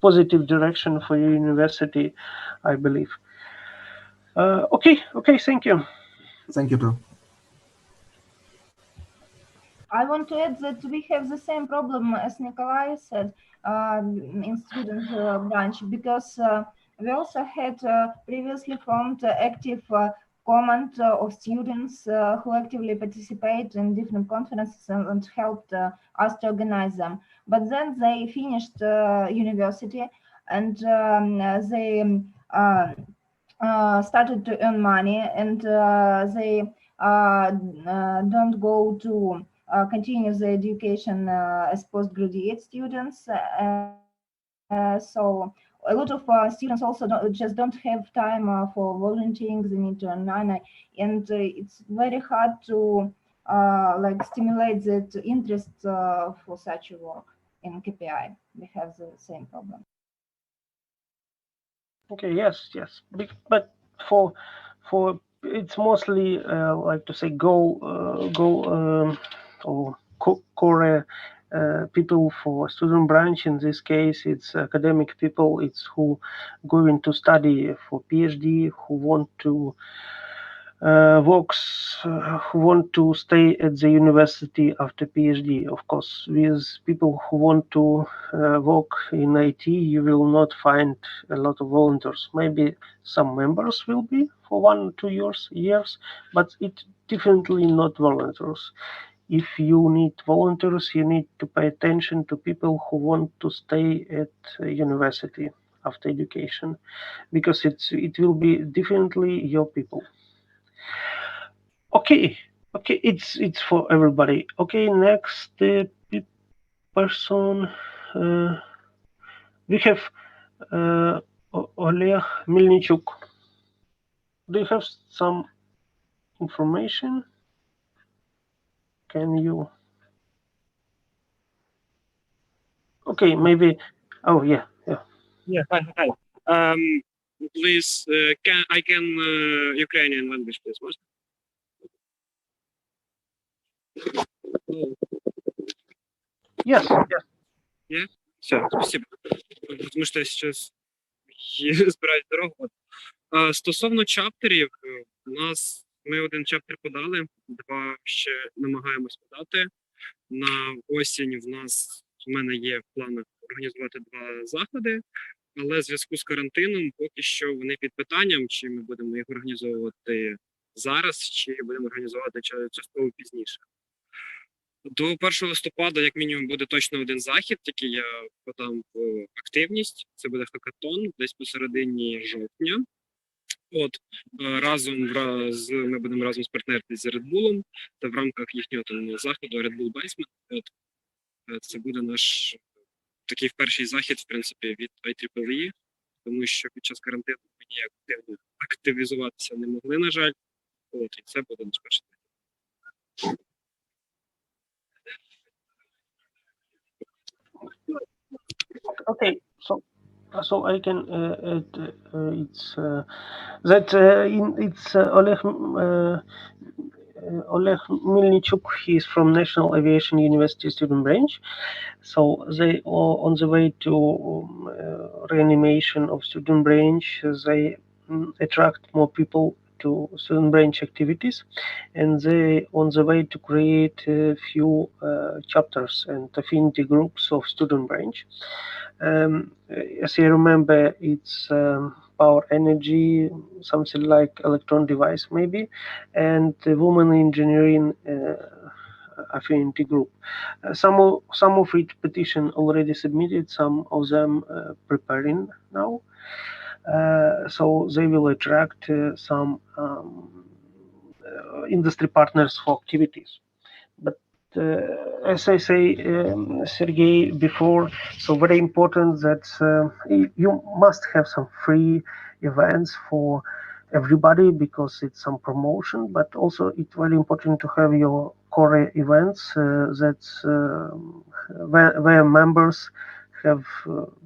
positive direction for your university, I believe. Okay, thank you. Thank you too. I want to add that we have the same problem as Nikolai said in student branch, because we also had previously formed active comment of students who actively participate in different conferences and helped us to organize them. But then they finished university, and they started to earn money, and they don't go to continue the education as postgraduate students. So a lot of students also just don't have time for volunteering. They need to earn money, and it's very hard to like stimulate that interest for such a work in KPI. We have the same problem. Okay, yes, but for it's mostly like to say or core people for student branch. In this case, it's academic people. It's who going to study for PhD, who want to who want to stay at the university after PhD. Of course, with people who want to work in IT, you will not find a lot of volunteers. Maybe some members will be for 1 or 2 years, but it definitely not volunteers. If you need volunteers, you need to pay attention to people who want to stay at university after education, because it will be definitely your people. Okay, it's for everybody. Okay, next person, we have Oleg Milnichuk. Do you have some information? Can you? Okay, maybe. Oh yeah. Yeah, hi. Please, I can Ukrainian language, please. Можно? Yes. Yeah? Все, спасибо. Потому що я сейчас збираюсь дорогу. Вот. Стосовно чаптерів, у нас ми один чаптер подали, 2 ще намагаємось подати. На осінь в мене є в планах організувати 2 заходи, але в зв'язку з карантином поки що вони під питанням, чи ми будемо їх організовувати зараз, чи будемо організовувати частково пізніше. До 1 листопада, як мінімум, буде точно один захід, який я подам в активність. Це буде хакатон десь посередині жовтня. От ми будемо разом спартнеритись з Red Bull та в рамках їхнього там заходу Red Bull Basement. От це буде наш такий перший захід, в принципі, від IEEE, тому що під час карантину ми ніяк активізуватися не могли, на жаль. От, і це буде наш перший захід. Okay, so I can it's that it's Oleg Milnichuk. He is from National Aviation University student branch. So they are on the way to reanimation of student branch. They attract more people, to student branch activities, and they on the way to create a few chapters and affinity groups of student branch. As you remember, it's power energy, something like electron device maybe, and the women engineering affinity group. Some of it petition already submitted, some of them preparing now. So they will attract some industry partners for activities. But as I say, Sergey, before, so very important that you must have some free events for everybody because it's some promotion, but also it's very important to have your core events where members have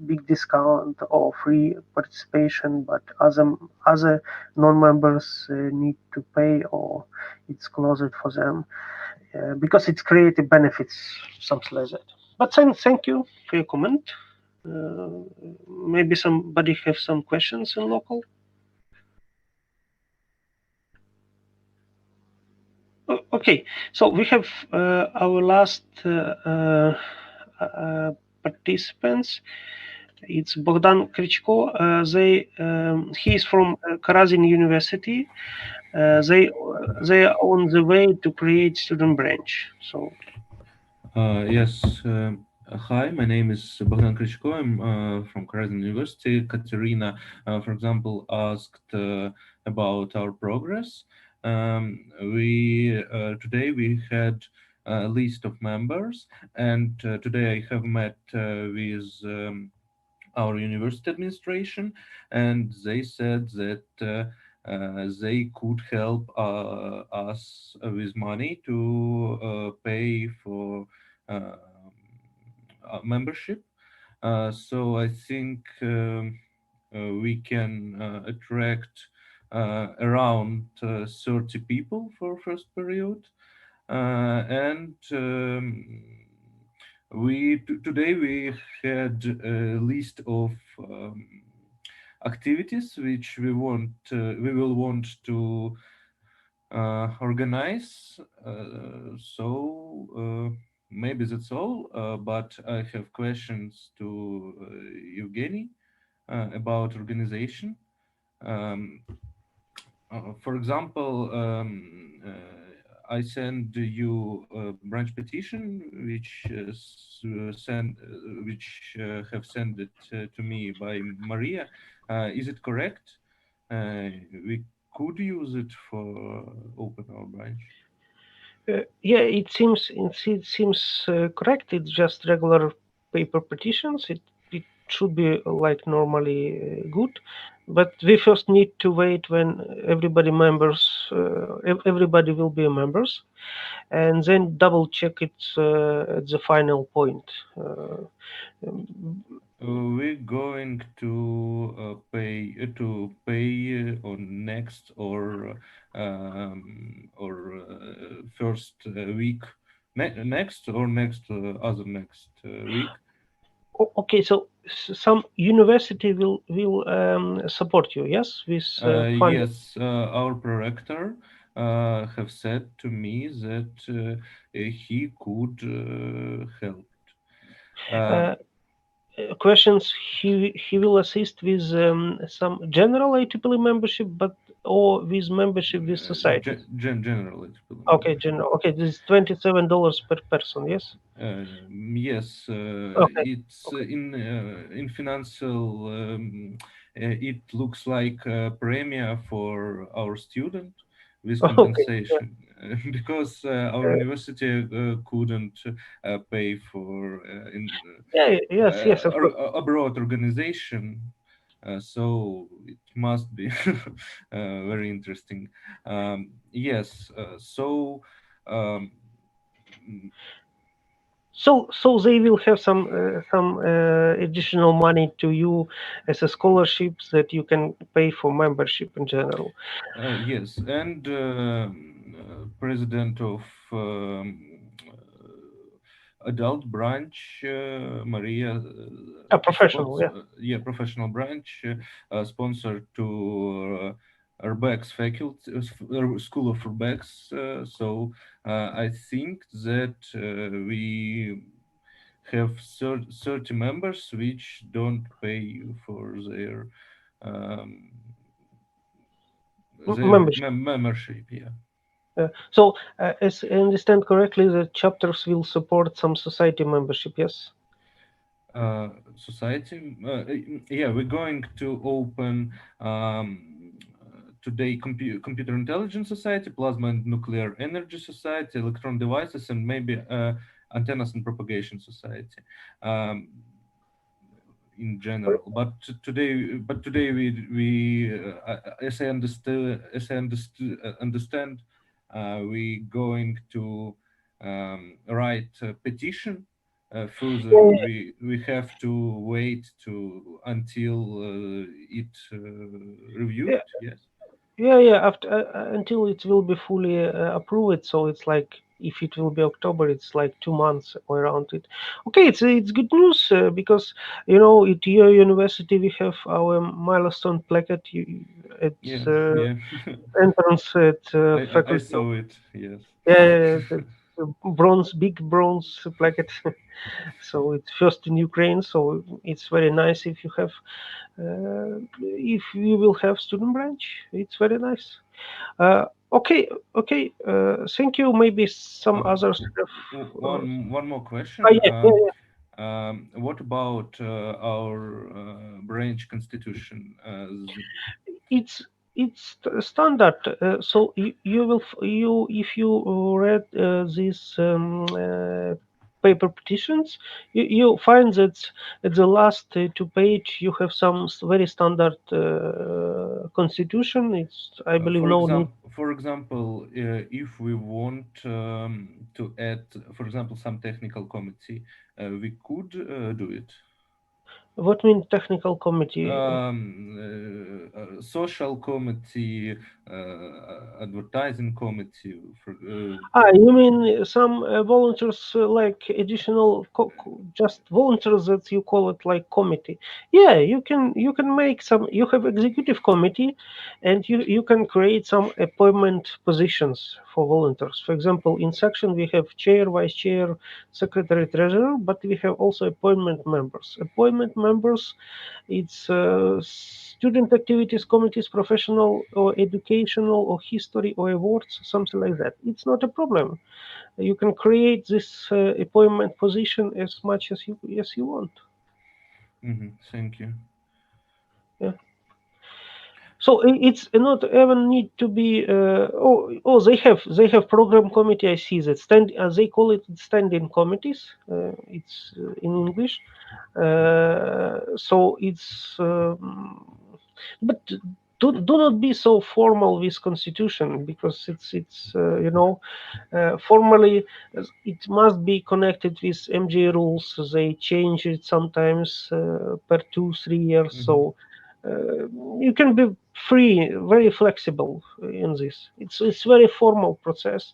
big discount or free participation, but other non-members need to pay or it's closed for them because it's creative benefits, something like that. But thank you for your comment. Maybe somebody have some questions in local. Okay, so we have our last participants. It's Bogdan Krichko. He is from Karazin University. They are on the way to create student branch. So Yes. Hi, my name is Bogdan Krichko. I'm from Karazin University. Katerina, for example, asked about our progress. Today we had a list of members, and today I have met with our university administration, and they said that they could help us with money to pay for membership. So I think we can attract around 30 people for first period. And today we had a list of activities which we will want to organize. So maybe that's all. But I have questions to Evgeny about organization. Um, for example, I send you a branch petition, which have sent it to me by Maria. Is it correct? We could use it for open our branch. yeah, it seems correct. It's just regular paper petitions. It should be like normally good, but we first need to wait when everybody will be members, and then double check it at the final point. We're going to pay on next or first week next or next other next week. Okay, so some university will support you, yes, with funding. Yes, our prorector have said to me that he could help. Questions. He will assist with some general IEEE membership, or with membership with society. General. Okay, general. Okay, this is $27 per person. Yes. Yes, Okay. it's in financial. It looks like a premium for our student with compensation. Okay. Because our university couldn't pay for yes, of course. abroad organization. So it must be very interesting. Yes. Um, So they will have some additional money to you as a scholarship that you can pay for membership in general. Yes, and president of adult branch, Maria. Professional, professional branch sponsored to Urbex faculty, School of Urbex. So I think that we have 30 members which don't pay for their um, Membership. membership. Yeah. So, as I understand correctly, the chapters will support some society membership, yes? Society. Yeah, we're going to open today computer intelligence society, plasma and nuclear energy society, electron devices, and maybe antennas and propagation society. In general, but today understand, we going to write a petition. Further, Yeah, we have to wait to until it reviewed. yeah, Yes. yeah. After until it will be fully approved, so it's like if it will be October, it's like 2 months around it. Okay, it's good news because at your university we have our milestone plaque at Yeah. uh, Yeah. entrance at I faculty. saw it. Yes. Yeah, the bronze, big bronze plaque. So it's first in Ukraine. So it's very nice if you will have student branch. It's very nice. Okay, okay. Thank you. Maybe some Uh, others have. one more Ah, question. yeah, yeah, yeah. What about our branch constitution? It's standard. So you will if you read these paper petitions, you find that at the last two page you have some very standard constitution. It's I believe no need. For example, if we want to add, for example, some technical committee, we could do it. What mean technical committee? Social committee, advertising committee. You mean some volunteers like additional just volunteers that you call it like committee? Yeah, you can make some. You have executive committee, and you can create some appointment positions for volunteers. For example, in section we have chair, vice chair, secretary, treasurer, but we have also appointment members. Appointment members, it's student activities committees, professional or educational or history or awards, something like that. It's not a problem. You can create this appointment position as much as you want. Thank you. Yeah. So it's not even need to be. They have program committee. I see that they call it standing committees. It's in English. So it's but do not be so formal with constitution because it's formally it must be connected with MJ rules. They change it sometimes per 2-3 years. So you can be free, very flexible in this. It's very formal process.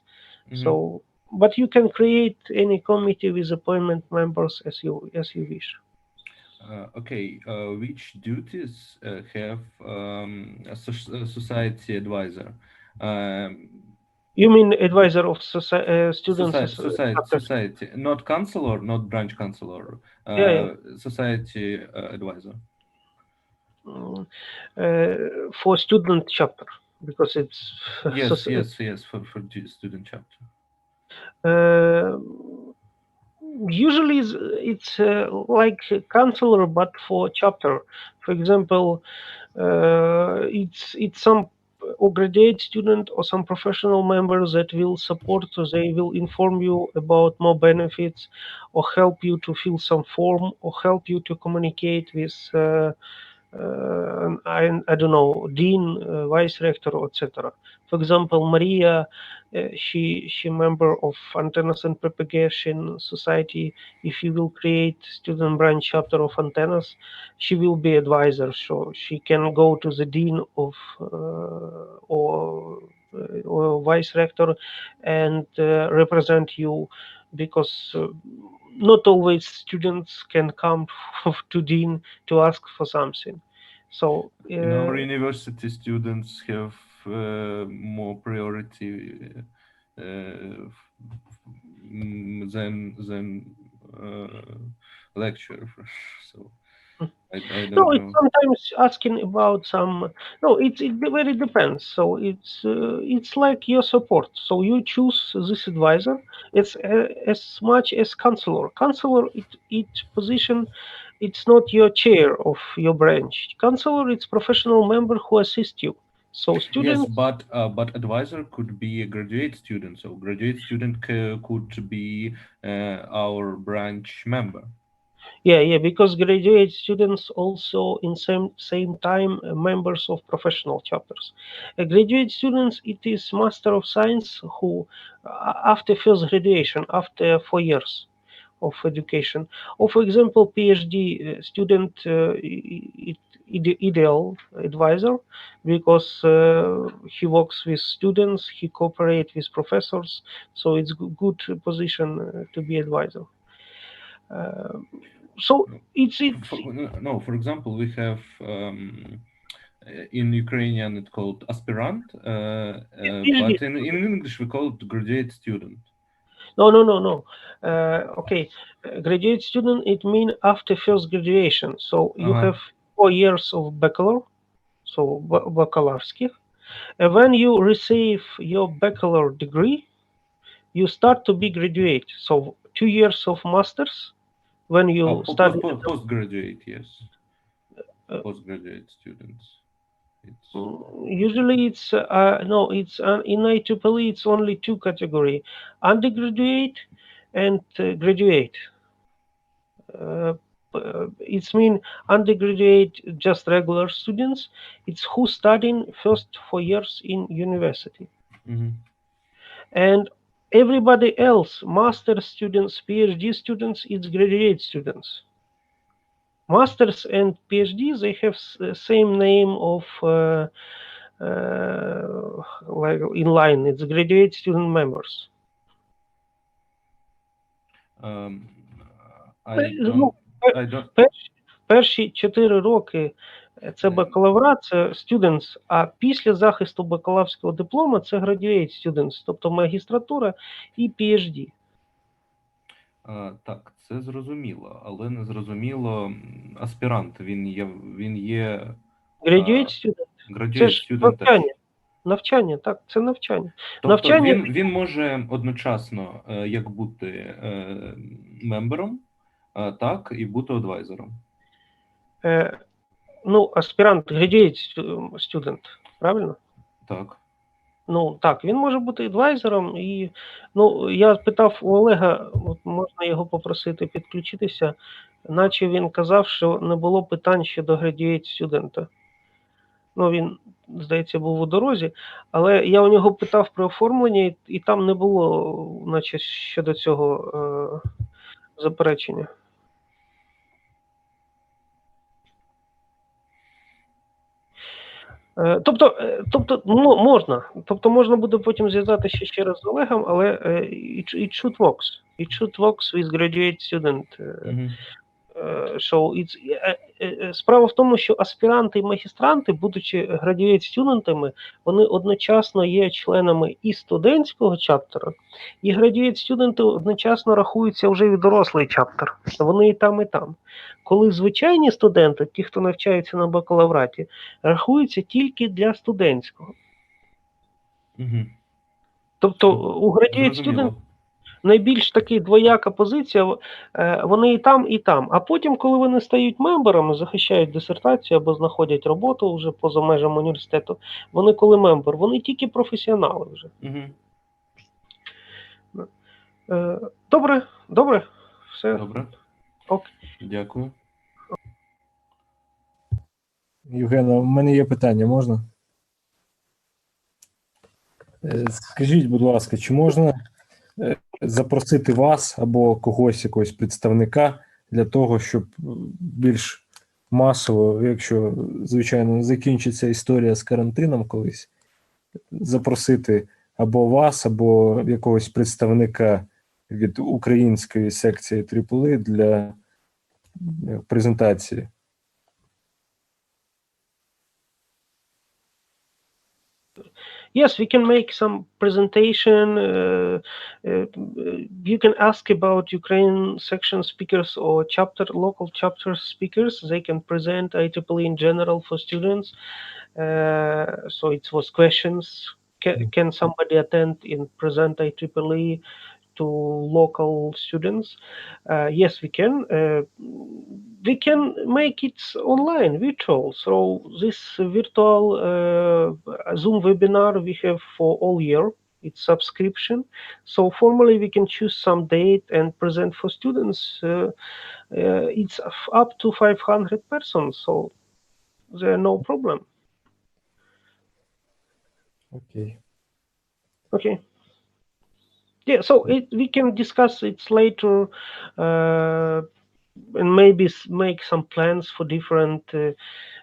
So, but you can create any committee with appointment members as you wish. Okay, which duties have a society advisor? Um, You mean advisor of students? society, not counselor, not branch counselor, Yeah, yeah. society advisor. Mm, for student chapter because it's Yes, yes, yes, for student chapter. uh, usually it's like a counselor but for chapter. For example, it's some or graduate student or some professional members that will support, so they will inform you about more benefits or help you to fill some form or help you to communicate with I don't know, dean, vice rector, etc. For example, Maria, she member of Antennas and Propagation Society. If you will create student branch chapter of Antennas, she will be advisor, so she can go to the dean of or vice rector and represent you because not always students can come to dean to ask for something. So In our university, students have more priority than lecture. So I no, don't it's know. sometimes asking about some. No, it very depends. So it's like your support. So you choose this advisor. It's as much as counselor. Counselor, it position. It's not your chair of your branch. Counselor, it's professional member who assist you. So Yes, students. but advisor could be a graduate student. So graduate student could be our branch member. Yeah, because graduate students also in same time members of professional chapters. Graduate students, it is Master of Science who, after first graduation, after 4 years of education, or for example, PhD student, ideal advisor because he works with students, he cooperates with professors, so it's good position to be advisor. Uh, so it's No, for example, we have in Ukrainian it's called aspirant, PhD. but in English we call it graduate student. No. Okay, graduate student, it means after first graduation. So you Uh-huh. have 4 years of bachelor, so бакалаврских. And when you receive your bachelor degree, you start to be graduate. So 2 years of masters when you study. Postgraduate, yes. Uh, Postgraduate students. It's Usually it's no, it's in IEEE it's only two category: undergraduate and graduate. Uh, it's mean undergraduate just regular students. It's who studying first 4 years in university, and everybody else, master students, PhD students, it's graduate students. Masters and PhD, they have same name of like in line. It's graduate student members. Ну, I don't. перші 4 роки це бакалаврат, це students, а після захисту бакалаврського диплома це graduate students, тобто магістратура і PhD. Так, це зрозуміло, але не зрозуміло аспірант. Він є Graduate student. graduate Це ж student. навчання, так, це навчання. Тобто Навчання він може одночасно як бути мембером, так, і бути адвайзером. ну, аспірант, graduate student, правильно? Так. Ну, так, він може бути адвайзером, і ну, я питав у Олега, от можна його попросити підключитися, наче він казав, що не було питань щодо graduate студента. Ну, він, здається, був у дорозі, але я у нього питав про оформлення, і там не було, наче, щодо цього заперечення. Тобто, ну, можна. Тобто можна буде потім зв'язатися ще раз з Олегом, але it should works. It should works with graduate student. Справа в тому, що аспіранти і магістранти, будучи градієт-студентами, вони одночасно є членами і студентського чаптера, і градієт-студенти одночасно рахуються вже і дорослий чаптер. Вони і там, і там. Коли звичайні студенти, ті, хто навчаються на бакалавраті, рахуються тільки для студентського. Тобто у градієт-студентів найбільш таки двояка позиція, вони і там. А потім, коли вони стають мемберами, захищають дисертацію або знаходять роботу вже поза межами університету, вони коли мембер, вони тільки професіонали вже. Добре. Все. Добре. Ок. Дякую. Євгена, у мене є питання, можна? Скажіть, будь ласка, чи можна запросити вас або когось, якогось представника для того, щоб більш масово, якщо, звичайно, закінчиться історія з карантином колись, запросити або вас, або якогось представника від української секції IEEE для презентації? yes, we can make some presentation. You can ask about Ukrainian section speakers or local chapter speakers. They can present IEEE in general for students. So it was questions. Can somebody attend and present IEEE to local students? Yes, we can. We can make it online, virtual. So this virtual Zoom webinar we have for all year. It's subscription. So formally we can choose some date and present for students. It's up to 500 persons, so there no problem. Окей. Okay. Yeah, so we can discuss it later, and maybe make some plans for different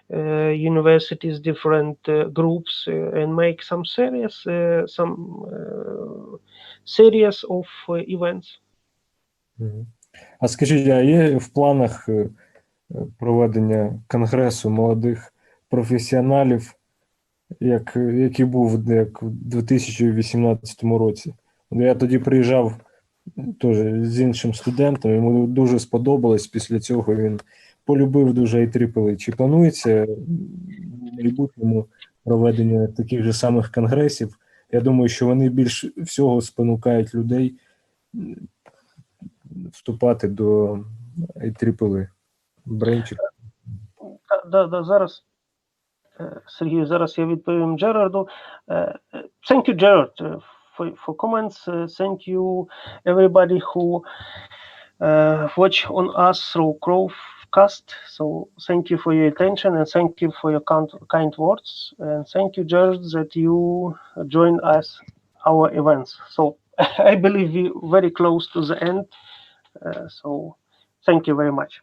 universities, different groups, and make some series of events. Мгм. А скажіть, а є в планах проведення конгресу молодих професіоналів, який був як в 2018 році? Я тоді приїжджав теж з іншим студентом, йому дуже сподобалось, після цього він полюбив дуже IEEE. Чи планується в майбутньому проведення таких же самих конгресів? Я думаю, що вони більш всього спонукають людей вступати до IEEE. Бренчик. Да, зараз, Сергію, зараз я відповім Джерарду. Thank you, Gerard, for comments. Thank you, everybody who watch on us through Crowcast. So thank you for your attention and thank you for your kind words. And thank you, Gerard, that you joined us, our events. So I believe we're very close to the end. So thank you very much.